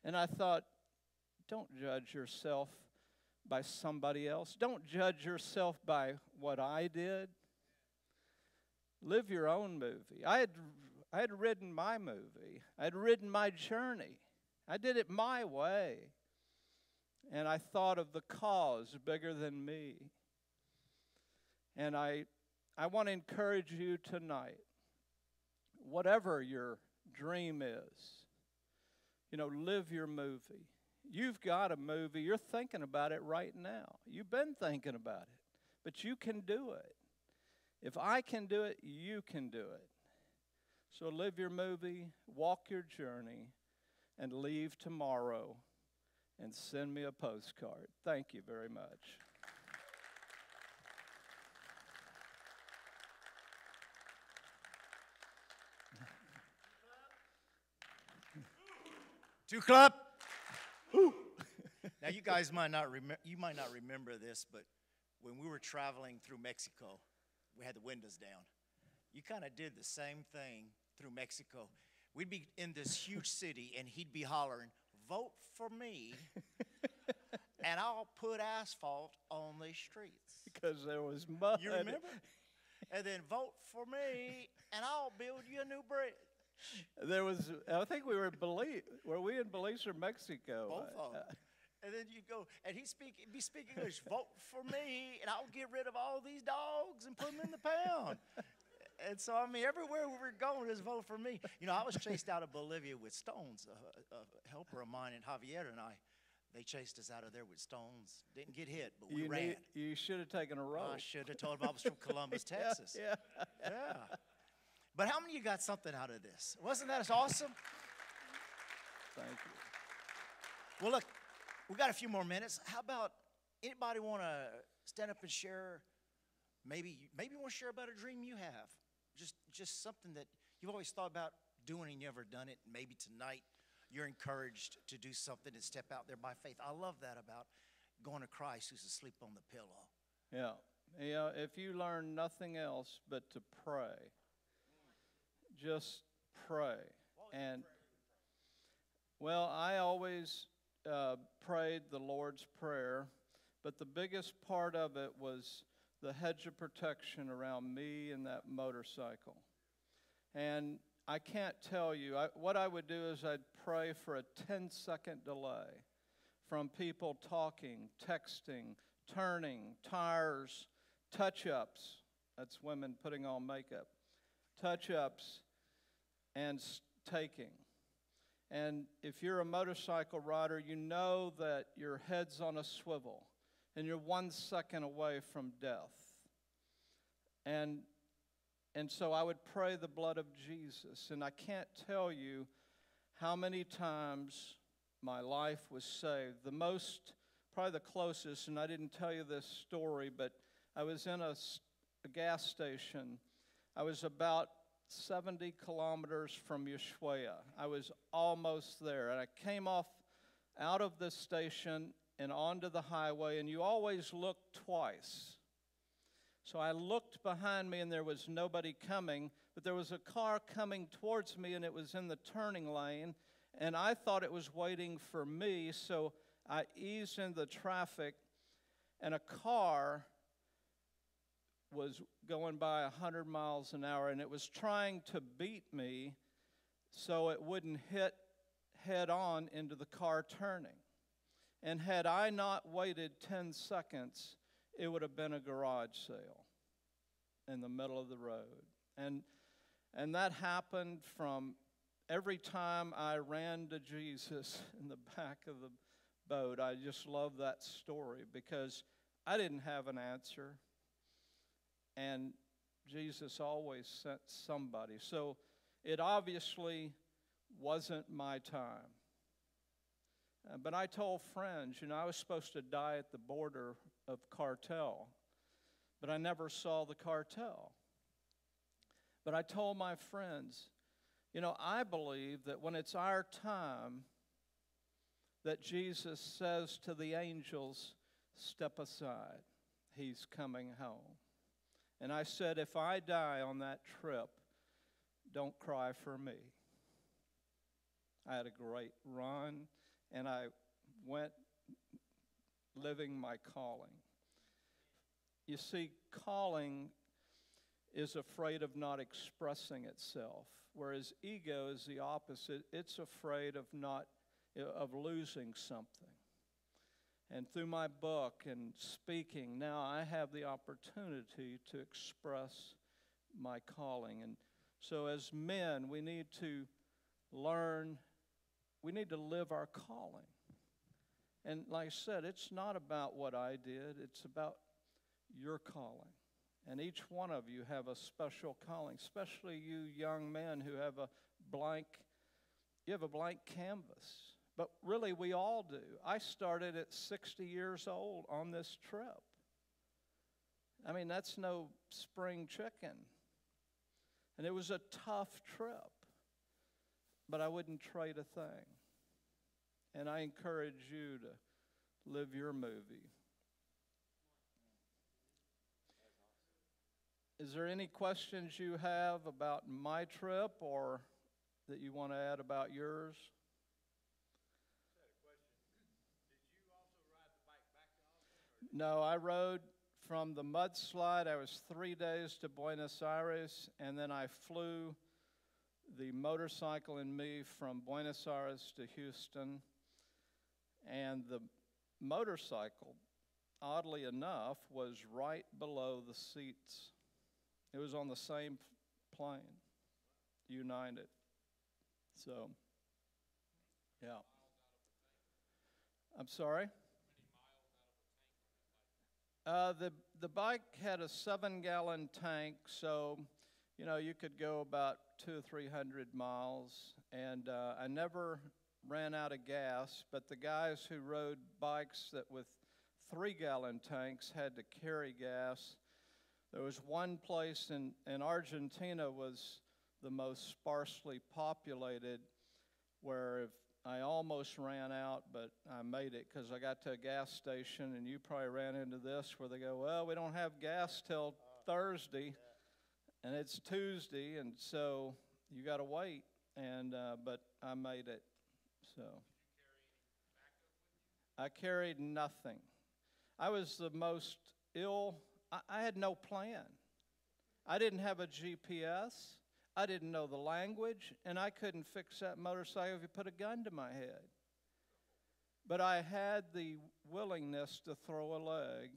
And I thought, don't judge yourself by somebody else. Don't judge yourself by what I did. Live your own movie. I had ridden my movie. I had ridden my journey. I did it my way. And I thought of the cause bigger than me. And I want to encourage you tonight, whatever your dream is, live your movie. You've got a movie. You're thinking about it right now. You've been thinking about it, but you can do it. If I can do it, you can do it. So live your movie, walk your journey, and leave tomorrow and send me a postcard. Thank you very much. Two clap. Now you guys might not remember this, but when we were traveling through Mexico, we had the windows down. You kind of did the same thing through Mexico. We'd be in this huge city, and he'd be hollering, "Vote for me, and I'll put asphalt on the streets." Because there was mud. You remember? And then, "Vote for me, and I'll build you a new bridge." There was, I think we were in Belize. Were we in Belize or Mexico? Both of them. And then you go, and he'd be speaking English. "Vote for me, and I'll get rid of all these dogs and put them in the pound." And so, everywhere we were going is "vote for me." I was chased out of Bolivia with stones. A helper of mine and Javier and I, they chased us out of there with stones. Didn't get hit, but we ran. You should have taken a rope. I should have told him I was from Columbus, Texas. Yeah. But how many of you got something out of this? Wasn't that awesome? Thank you. Well, look, we got a few more minutes. How about anybody want to stand up and share? Maybe you want to share about a dream you have. Just something that you've always thought about doing and you never done it. Maybe tonight you're encouraged to do something and step out there by faith. I love that about going to Christ who's asleep on the pillow. Yeah. If you learn nothing else but to pray, just pray. And well, I always prayed the Lord's Prayer, but the biggest part of it was the hedge of protection around me and that motorcycle. And I can't tell you, what I would do is I'd pray for a 10-second delay from people talking, texting, turning, tires, touch-ups. That's women putting on makeup. Touch-ups and taking. And if you're a motorcycle rider, you know that your head's on a swivel and you're 1 second away from death. And so I would pray the blood of Jesus. And I can't tell you how many times my life was saved. The most, probably the closest, and I didn't tell you this story, but I was in a gas station. I was about 70 kilometers from Ushuaia. I was almost there, and I came off out of the station and onto the highway, and you always look twice. So I looked behind me, and there was nobody coming, but there was a car coming towards me, and it was in the turning lane, and I thought it was waiting for me, so I eased into the traffic, and a car was going by 100 miles an hour, and it was trying to beat me so it wouldn't hit head on into the car turning. And had I not waited 10 seconds, it would have been a garage sale in the middle of the road. And that happened from every time I ran to Jesus in the back of the boat. I just love that story because I didn't have an answer. And Jesus always sent somebody. So it obviously wasn't my time. But I told friends, I was supposed to die at the border of cartel, but I never saw the cartel. But I told my friends, I believe that when it's our time, that Jesus says to the angels, step aside, he's coming home. And I said, if I die on that trip, don't cry for me. I had a great run, and I went living my calling. You see, calling is afraid of not expressing itself, whereas ego is the opposite. It's afraid of losing something. And through my book and speaking, now I have the opportunity to express my calling. And so as men, we need to learn, we need to live our calling. And like I said, it's not about what I did, it's about your calling. And each one of you have a special calling, especially you young men who have a blank canvas. But really, we all do. I started at 60 years old on this trip. I mean, that's no spring chicken. And it was a tough trip, but I wouldn't trade a thing. And I encourage you to live your movie. Is there any questions you have about my trip or that you want to add about yours? No, I rode from the mudslide. I was 3 days to Buenos Aires, and then I flew the motorcycle and me from Buenos Aires to Houston. And the motorcycle, oddly enough, was right below the seats. It was on the same plane, United. So, yeah. I'm sorry? The bike had a 7-gallon tank, so you could go about 200 or 300 miles, and I never ran out of gas. But the guys who rode bikes that with 3-gallon tanks had to carry gas. There was one place in Argentina was the most sparsely populated, where if I almost ran out, but I made it because I got to a gas station, and you probably ran into this where they go, well, we don't have gas till Thursday, and it's Tuesday, and so you got to wait. And but I made it. So I carried nothing. I was the most ill. I had no plan. I didn't have a GPS. I didn't know the language, and I couldn't fix that motorcycle if you put a gun to my head. But I had the willingness to throw a leg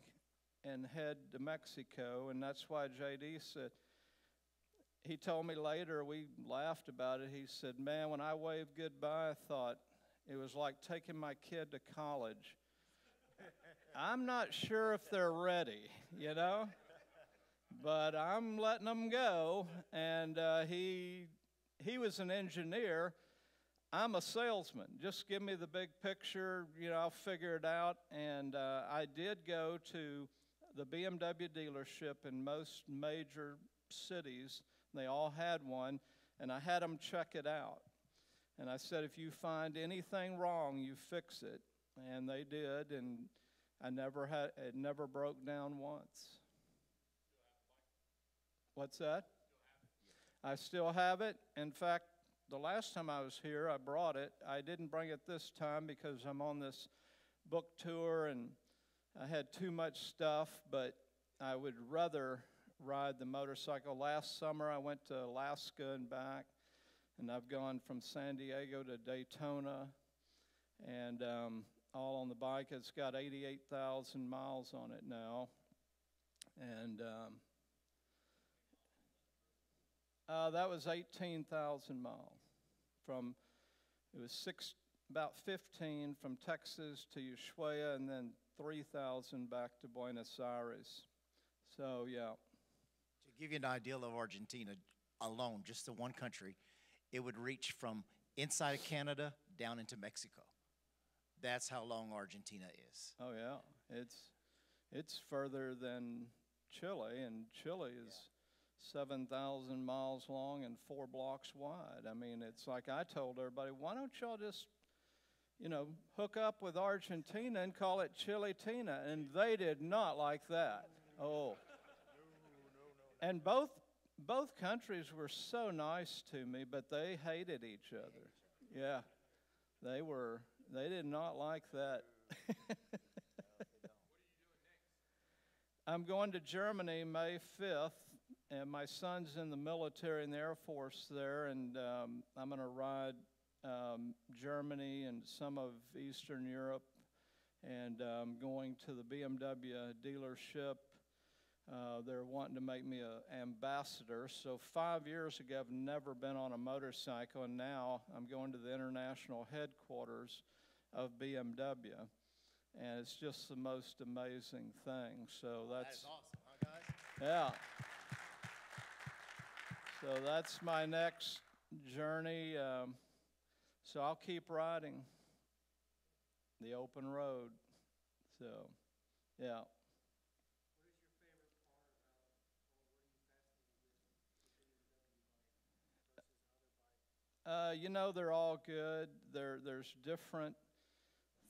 and head to Mexico, and that's why J.D. said, he told me later, we laughed about it, he said, man, when I waved goodbye, I thought it was like taking my kid to college. I'm not sure if they're ready, but I'm letting them go. And he was an engineer. I'm a salesman. Just give me the big picture, I'll figure it out. And I did go to the BMW dealership in most major cities They all had one, and I had them check it out. And I said, if you find anything wrong, you fix it. And they did, and it never broke down once. What's that? I still have it. In fact, the last time I was here, I brought it. I didn't bring it this time because I'm on this book tour, and I had too much stuff, but I would rather ride the motorcycle. Last summer, I went to Alaska and back, and I've gone from San Diego to Daytona, and all on the bike. It's got 88,000 miles on it now, and that was 18,000 miles. It was about 15 from Texas to Ushuaia, and then 3,000 back to Buenos Aires. So, yeah. To give you an idea of Argentina alone, just the one country, it would reach from inside of Canada down into Mexico. That's how long Argentina is. Oh, yeah. It's further than Chile, and Chile is 7,000 miles long and 4 blocks wide. I mean, it's like I told everybody, why don't y'all just, hook up with Argentina and call it Chile-tina? And they did not like that. Oh. And both countries were so nice to me, but they hated each other. Yeah. They did not like that. I'm going to Germany May 5th. And my son's in the military and the Air Force there, and I'm going to ride Germany and some of Eastern Europe, and going to the BMW dealership. They're wanting to make me an ambassador. So 5 years ago, I've never been on a motorcycle, and now I'm going to the international headquarters of BMW, and it's just the most amazing thing. So that is awesome, huh, guys? Yeah. So that's my next journey. So I'll keep riding the open road. So, yeah. What is your favorite part about what are you fasting with They're all good. There's different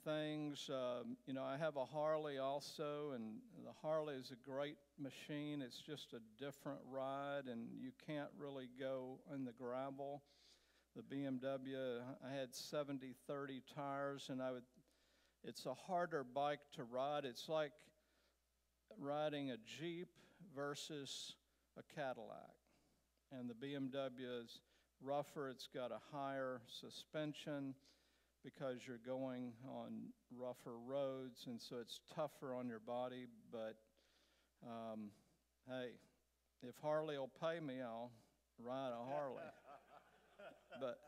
things. I have a Harley also, and the Harley is a great machine. It's just a different ride, and you can't really go in the gravel. The BMW, I had 70/30 tires, and it's a harder bike to ride. It's like riding a Jeep versus a Cadillac. And the BMW is rougher. It's got a higher suspension because you're going on rougher roads, and so it's tougher on your body. But hey, if Harley will pay me, I'll ride a Harley. But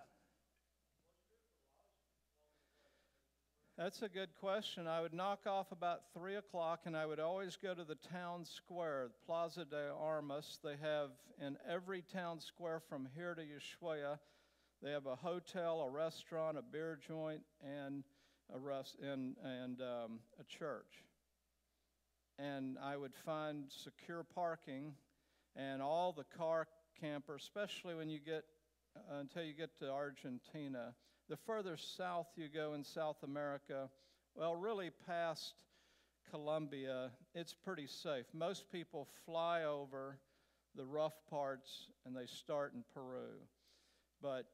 that's a good question. I would knock off about 3 o'clock, and I would always go to the town square, Plaza de Armas. They have in every town square from here to Ushuaia, they have a hotel, a restaurant, a beer joint, and a church. And I would find secure parking, and all the car campers, especially when you get until you get to Argentina. The further south you go in South America, well, really past Colombia, it's pretty safe. Most people fly over the rough parts, and they start in Peru. But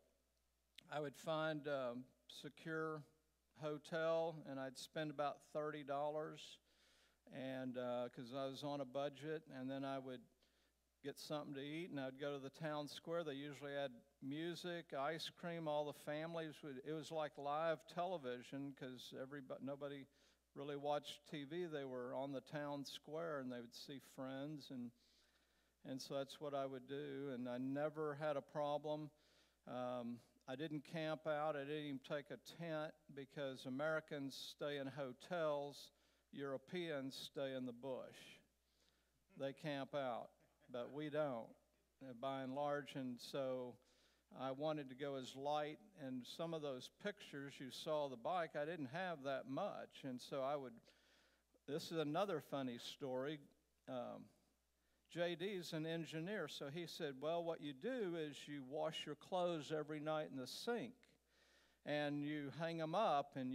I would find a secure hotel, and I'd spend about $30, and because I was on a budget, and then I would get something to eat, and I'd go to the town square. They usually had music, ice cream. All the families it was like live television because nobody really watched TV. They were on the town square, and they would see friends, and so that's what I would do. And I never had a problem. I didn't camp out. I didn't even take a tent because Americans stay in hotels. Europeans stay in the bush. They camp out, but we don't, by and large. And so I wanted to go as light. And some of those pictures you saw the bike, I didn't have that much. And so this is another funny story. JD's an engineer, so he said, well, what you do is you wash your clothes every night in the sink, and you hang them up, and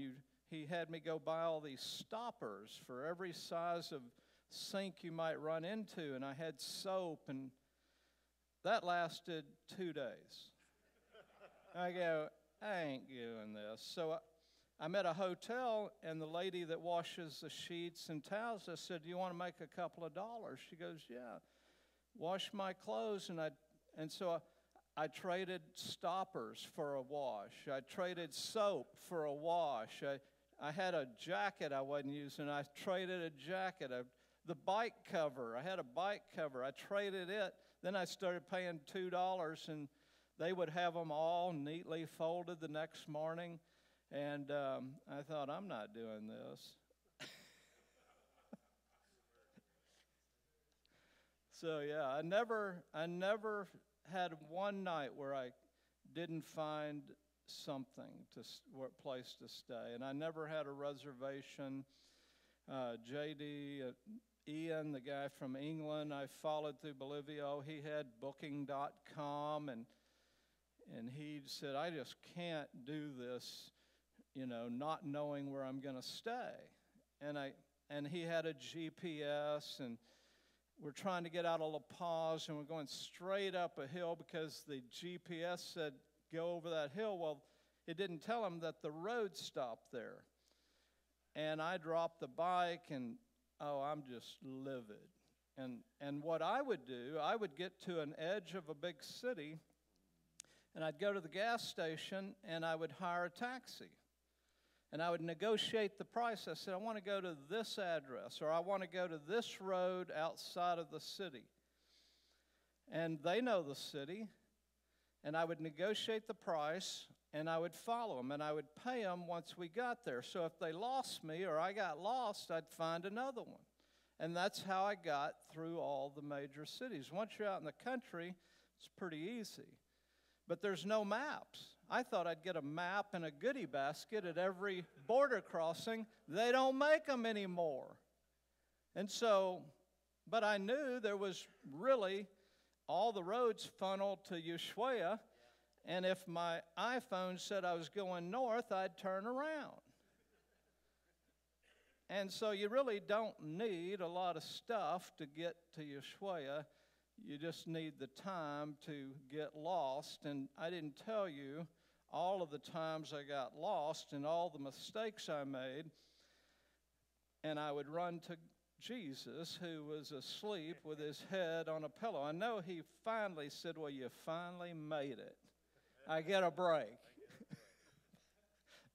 he had me go buy all these stoppers for every size of sink you might run into, and I had soap, and that lasted 2 days. I go, I ain't doing this. So I'm at a hotel, and the lady that washes the sheets and towels, I said, do you want to make a couple of dollars? She goes, yeah. Wash my clothes, and so I traded stoppers for a wash. I traded soap for a wash. I had a jacket I wasn't using. I traded a jacket. The bike cover, I had a bike cover. I traded it. Then I started paying $2, and they would have them all neatly folded the next morning. And I thought, I'm not doing this. So yeah, I never had one night where I didn't find something place to stay, and I never had a reservation. JD, Ian, the guy from England, I followed through Bolivia. He had Booking.com, and he said, I just can't do this, not knowing where I'm going to stay. And he had a GPS, and we're trying to get out of La Paz, and we're going straight up a hill because the GPS said go over that hill. Well, it didn't tell him that the road stopped there. And I dropped the bike, and I'm just livid. And what I would do, I would get to an edge of a big city, and I'd go to the gas station, and I would hire a taxi. And I would negotiate the price. I said, I want to go to this address, or I want to go to this road outside of the city. And they know the city, and I would negotiate the price, and I would follow them, and I would pay them once we got there. So if they lost me or I got lost, I'd find another one. And that's how I got through all the major cities. Once you're out in the country, it's pretty easy. But there's no maps. I thought I'd get a map and a goodie basket at every border crossing. They don't make them anymore. And so, but I knew there was really all the roads funneled to Ushuaia, and if my iPhone said I was going north, I'd turn around. And so you really don't need a lot of stuff to get to Ushuaia. You just need the time to get lost. And I didn't tell you all of the times I got lost and all the mistakes I made. And I would run to Jesus, who was asleep with his head on a pillow. I know he finally said, well, you finally made it. I get a break.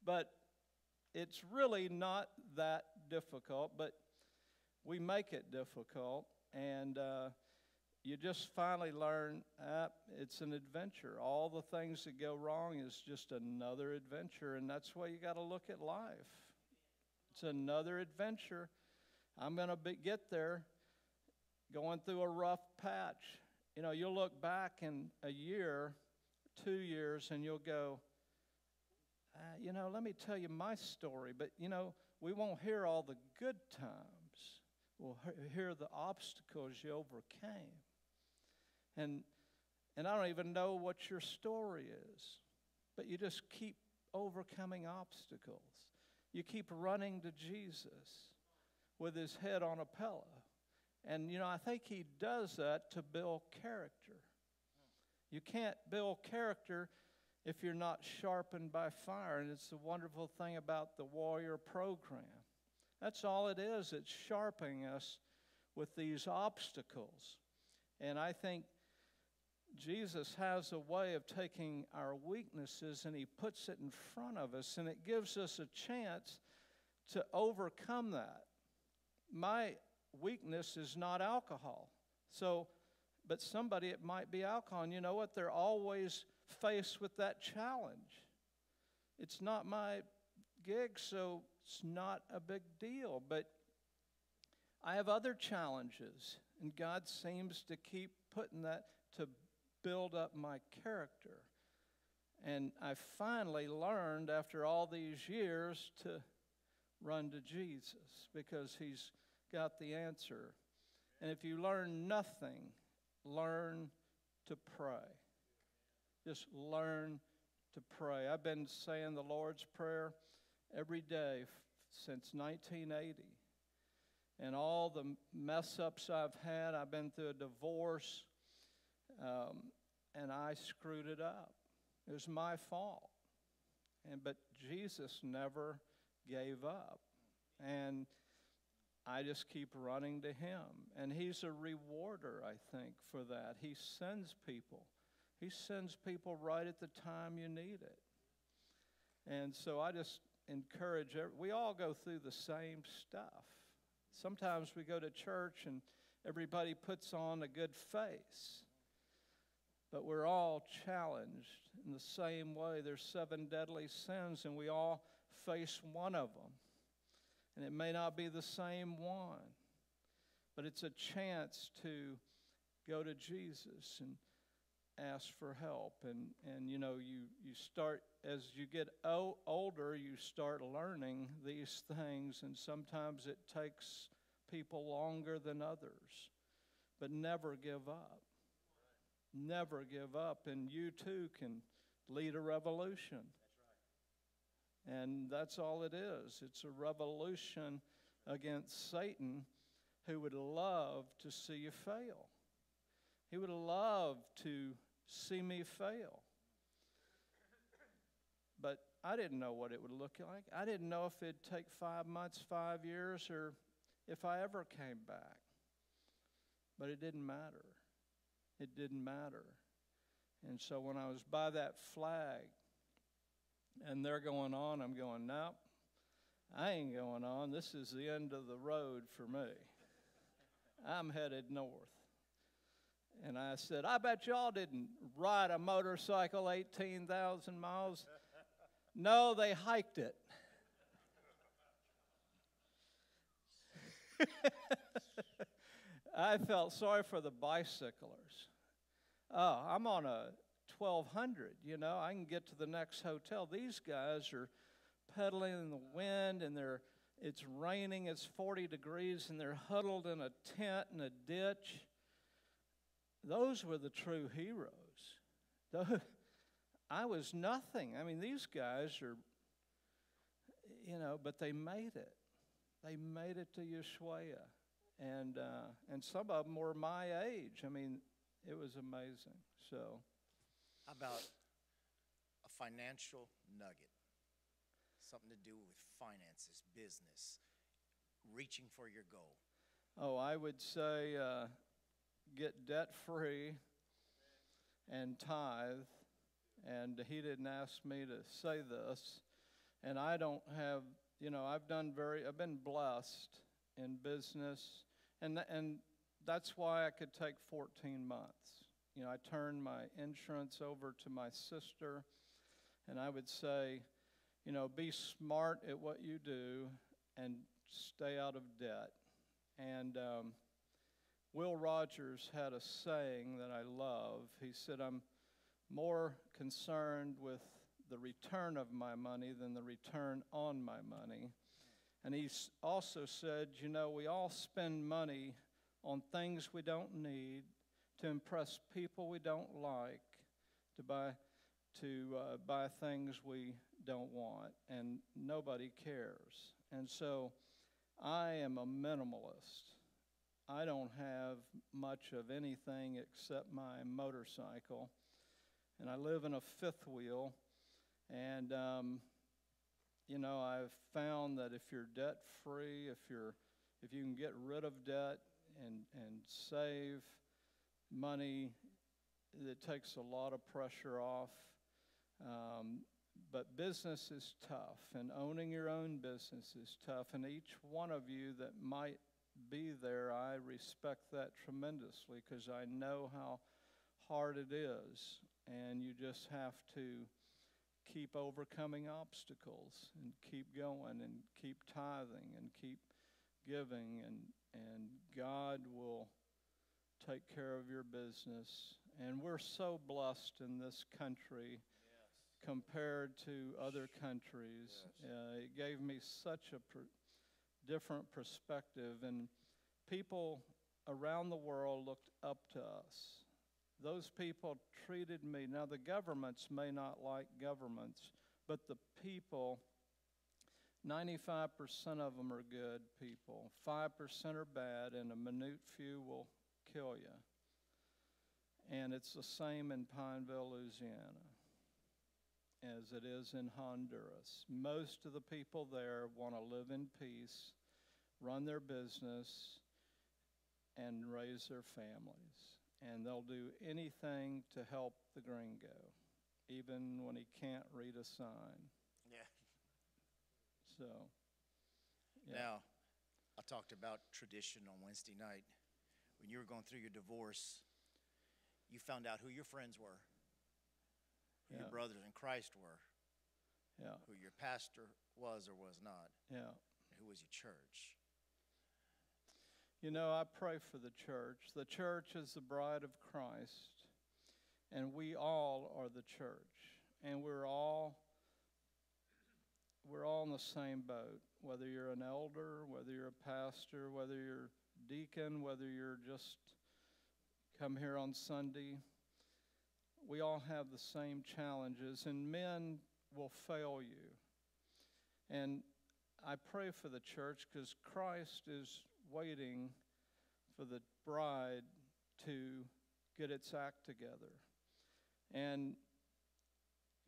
But it's really not that difficult, but we make it difficult. And you just finally learn it's an adventure. All the things that go wrong is just another adventure, and that's why you got to look at life. It's another adventure. I'm going to get there going through a rough patch. You'll look back in a year, 2 years, and you'll go, let me tell you my story. But, we won't hear all the good times. We'll hear the obstacles you overcame. And I don't even know what your story is, but you just keep overcoming obstacles. You keep running to Jesus with his head on a pillow. And, I think he does that to build character. You can't build character if you're not sharpened by fire. And it's the wonderful thing about the Warrior program. That's all it is. It's sharpening us with these obstacles. And I think Jesus has a way of taking our weaknesses and he puts it in front of us, and it gives us a chance to overcome that. My weakness is not alcohol. But somebody, it might be alcohol. And you know what? They're always faced with that challenge. It's not my gig, so it's not a big deal. But I have other challenges, and God seems to keep putting that to build up my character. And I finally learned after all these years to run to Jesus because he's got the answer. And if you learn nothing, learn to pray. Just learn to pray. I've been saying the Lord's Prayer every day since 1980. And all the mess-ups I've had, I've been through a divorce, and I screwed it up. It was my fault. But Jesus never gave up. And I just keep running to him. And he's a rewarder, I think, for that. He sends people. He sends people right at the time you need it. And so I just encourage, we all go through the same stuff. Sometimes we go to church and everybody puts on a good face. But we're all challenged in the same way. There's 7 deadly sins, and we all face one of them. And it may not be the same one, but it's a chance to go to Jesus and ask for help. And you know, you start, as you get older, you start learning these things, and sometimes it takes people longer than others. But never give up. Never give up, and you too can lead a revolution. That's right. And that's all it is. It's a revolution against Satan, who would love to see you fail. He would love to see me fail. But I didn't know what it would look like. I didn't know if it'd take 5 months, 5 years, or if I ever came back. But it didn't matter. It didn't matter. And so when I was by that flag and they're going on, I'm going, no, I ain't going on. This is the end of the road for me. I'm headed north. And I said, I bet y'all didn't ride a motorcycle 18,000 miles. No, they hiked it. I felt sorry for the bicyclers. Oh, I'm on a 1200, you know. I can get to the next hotel. These guys are pedaling in the wind, and it's raining, it's 40 degrees, and they're huddled in a tent in a ditch. Those were the true heroes. I was nothing. I mean, these guys are, you know, but they made it. They made it to Ushuaia. And some of them were my age. I mean, it was amazing. So, how about a financial nugget? Something to do with finances, business, reaching for your goal. Oh, I would say get debt-free and tithe. And he didn't ask me to say this. And I don't have, you know, I've been blessed in business. And that's why I could take 14 months. You know, I turned my insurance over to my sister, and I would say, you know, be smart at what you do and stay out of debt. And Will Rogers had a saying that I love. He said, I'm more concerned with the return of my money than the return on my money. And he also said, you know, we all spend money on things we don't need, to impress people we don't like, to buy things we don't want, and nobody cares. And so I am a minimalist. I don't have much of anything except my motorcycle, and I live in a fifth wheel. And you know, I've found that if you're debt-free, if you can get rid of debt and save money, it takes a lot of pressure off. But business is tough, and owning your own business is tough. And each one of you that might be there, I respect that tremendously, because I know how hard it is. And you just have to keep overcoming obstacles and keep going and keep tithing and keep giving, and God will take care of your business. And we're so blessed in this country. Yes. Compared to other countries. Yes. It gave me such a different perspective. And people around the world looked up to us. Those people treated me. Now, the governments may not like governments, but the people, 95% of them are good people. 5% are bad, and a minute few will kill you. And it's the same in Pineville, Louisiana, as it is in Honduras. Most of the people there want to live in peace, run their business, and raise their families. And they'll do anything to help the gringo, even when he can't read a sign. Yeah. So, yeah. Now, I talked about tradition on Wednesday night. When you were going through your divorce, you found out who your friends were, who your brothers in Christ were, who your pastor was or was not, and who was your church. You know, I pray for the church. The church is the bride of Christ, and we all are the church. And we're all in the same boat, whether you're an elder, whether you're a pastor, whether you're a deacon, whether you're just come here on Sunday. We all have the same challenges, and men will fail you. And I pray for the church because Christ is waiting for the bride to get its act together. And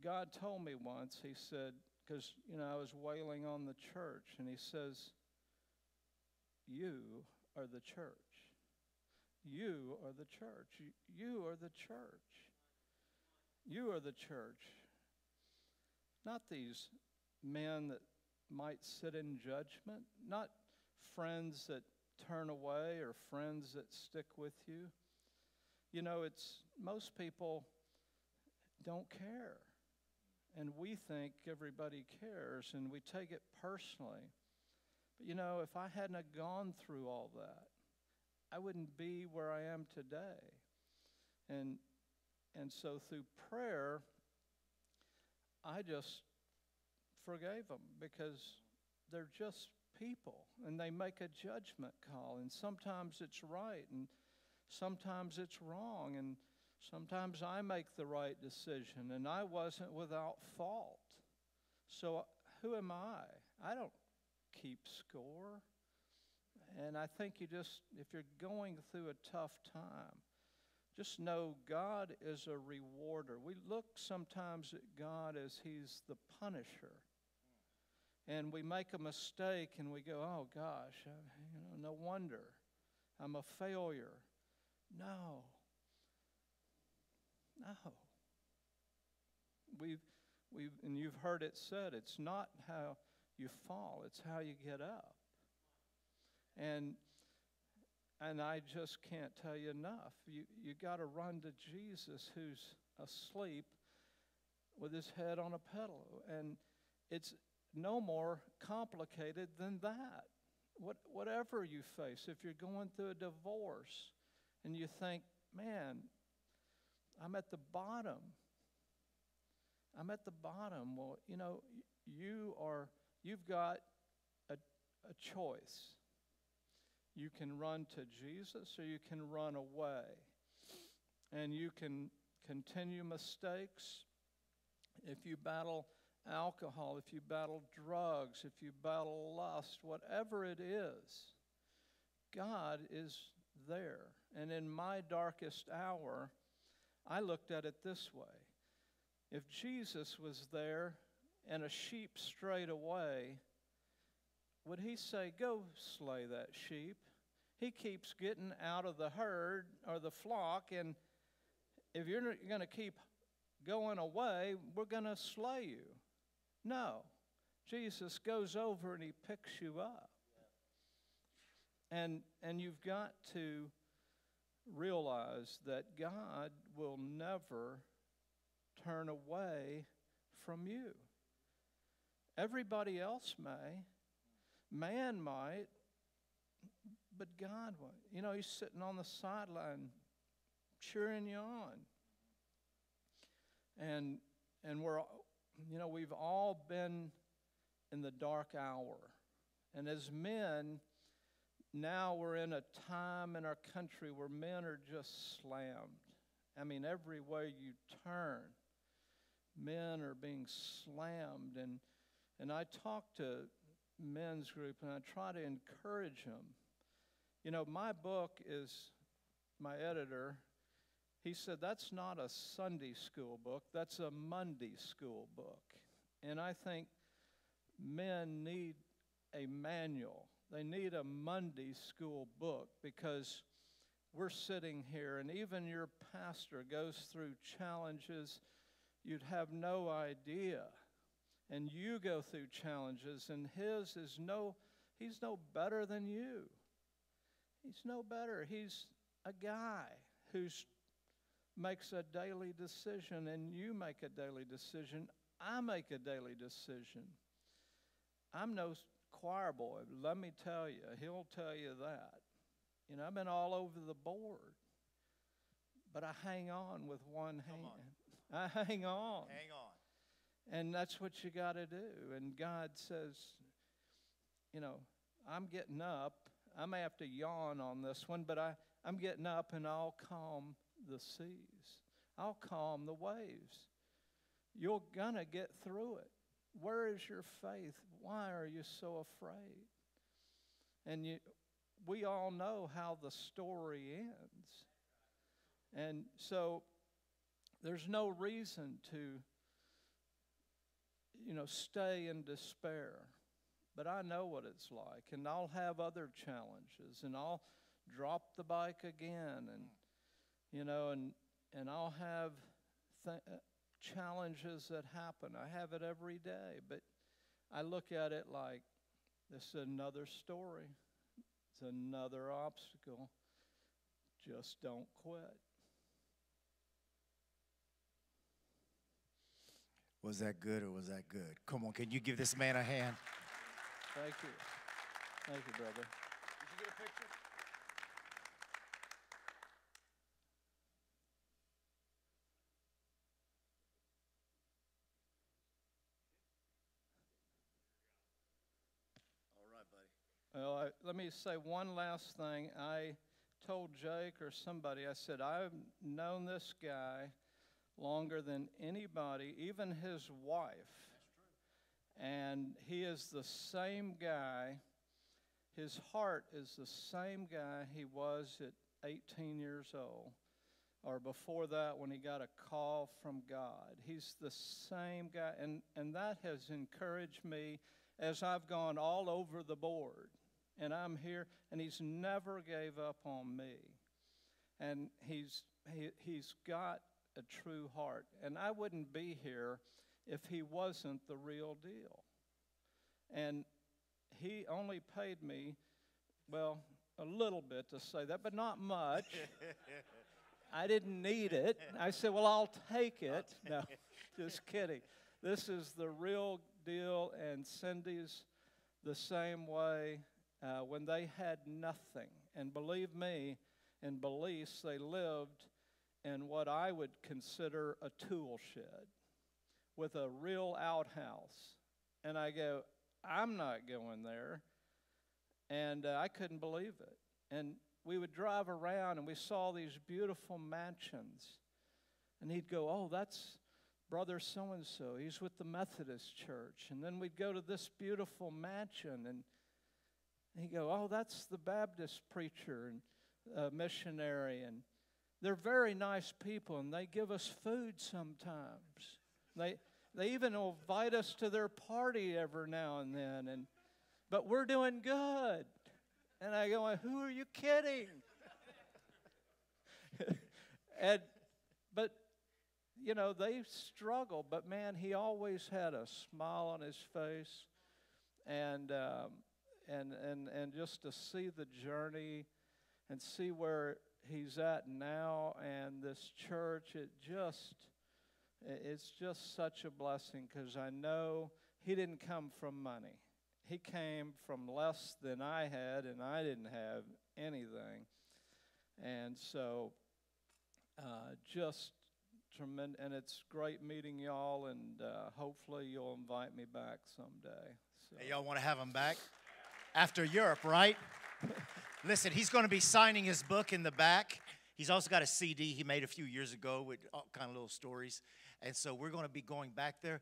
God told me once, he said, because, I was wailing on the church, and he says, you are the church. You are the church. You are the church. You are the church. Not these men that might sit in judgment, not friends that turn away or friends that stick with you. It's most people don't care. And we think everybody cares, and we take it personally. But if I hadn't have gone through all that, I wouldn't be where I am today. And so through prayer, I just forgave them because they're just people, and they make a judgment call, and sometimes it's right, and sometimes it's wrong, and sometimes I make the right decision, and I wasn't without fault. So who am I? I don't keep score. And I think if you're going through a tough time, just know God is a rewarder. We look sometimes at God as he's the punisher. And we make a mistake and we go, oh gosh, no wonder I'm a failure. No. And you've heard it said, it's not how you fall, it's how you get up. And I just can't tell you enough. You got to run to Jesus, who's asleep with his head on a pillow. And it's no more complicated than that. Whatever you face, if you're going through a divorce and you think, man, I'm at the bottom. Well, you've got a choice. You can run to Jesus or you can run away. And you can continue mistakes. If you battle alcohol, if you battle drugs, if you battle lust, whatever it is, God is there. And in my darkest hour, I looked at it this way. If Jesus was there and a sheep strayed away, would he say, go slay that sheep? He keeps getting out of the herd or the flock, and if you're going to keep going away, we're going to slay you. No. Jesus goes over and he picks you up. And you've got to realize that God will never turn away from you. Everybody else may. Man might. But God won't. He's sitting on the sideline cheering you on. And we've all been in the dark hour. And as men, now we're in a time in our country where men are just slammed. I mean, every way you turn, men are being slammed. And I talk to men's group, and I try to encourage them. You know, my book is, my editor, he said, that's not a Sunday school book, that's a Monday school book. And I think men need a manual. They need a Monday school book, because we're sitting here, and even your pastor goes through challenges you'd have no idea. And you go through challenges, and he's no better than you. He's no better. He's a guy who makes a daily decision, and you make a daily decision. I make a daily decision. I'm no choir boy, let me tell you. He'll tell you that. You know, I've been all over the board, but I hang on with one hand. I hang on. Hang on. And that's what you got to do. And God says, you know, I'm getting up. I may have to yawn on this one, but I'm getting up, and I'll calm the seas. I'll calm the waves. You're going to get through it. Where is your faith? Why are you so afraid? And we all know how the story ends. And so there's no reason to, you know, stay in despair. But I know what it's like, and I'll have other challenges, and I'll drop the bike again, and you know, and I'll have challenges that happen. I have it every day, but I look at it like this is another story. It's another obstacle. Just don't quit. Was that good or was that good? Come on, can you give this man a hand? Thank you. Thank you, brother. Did you get a picture? All right, buddy. Well, let me say one last thing. I told Jake or somebody, I said, I've known this guy longer than anybody, even his wife. And he is the same guy. His heart is the same guy he was at 18 years old, or before that when he got a call from God. He's the same guy, and that has encouraged me as I've gone all over the board. And I'm here, and he's never gave up on me. And he's got a true heart. And I wouldn't be here if he wasn't the real deal. And he only paid me, well, a little bit to say that, but not much. I didn't need it. I said, well, I'll take it. No, just kidding. This is the real deal, and Cindy's the same way. When they had nothing, and believe me, in Belize, they lived in what I would consider a tool shed with a real outhouse. And I go, I'm not going there. And I couldn't believe it. And we would drive around, and we saw these beautiful mansions. And he'd go, oh, that's Brother so-and-so. He's with the Methodist Church. And then we'd go to this beautiful mansion, and he'd go, oh, that's the Baptist preacher and missionary. And they're very nice people, and they give us food sometimes. They even invite us to their party every now and then. But we're doing good. And I go, who are you kidding? But, you know, they struggle. But, man, he always had a smile on his face. And just to see the journey and see where he's at now and this church, it's just such a blessing, because I know he didn't come from money. He came from less than I had, and I didn't have anything. And so just tremendous, and it's great meeting y'all, and hopefully you'll invite me back someday. So. Hey, y'all want to have him back? After Europe, right? Listen, he's going to be signing his book in the back. He's also got a CD he made a few years ago with all kind of little stories. And so we're going to be going back there.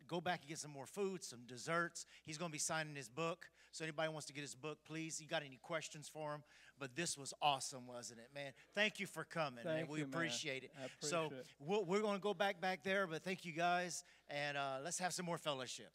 Go back and get some more food, some desserts. He's going to be signing his book. So anybody wants to get his book, please. You got any questions for him? But this was awesome, wasn't it, man? Thank you for coming, man. We appreciate it. I appreciate so it. we're going to go back there, but thank you guys. And let's have some more fellowship.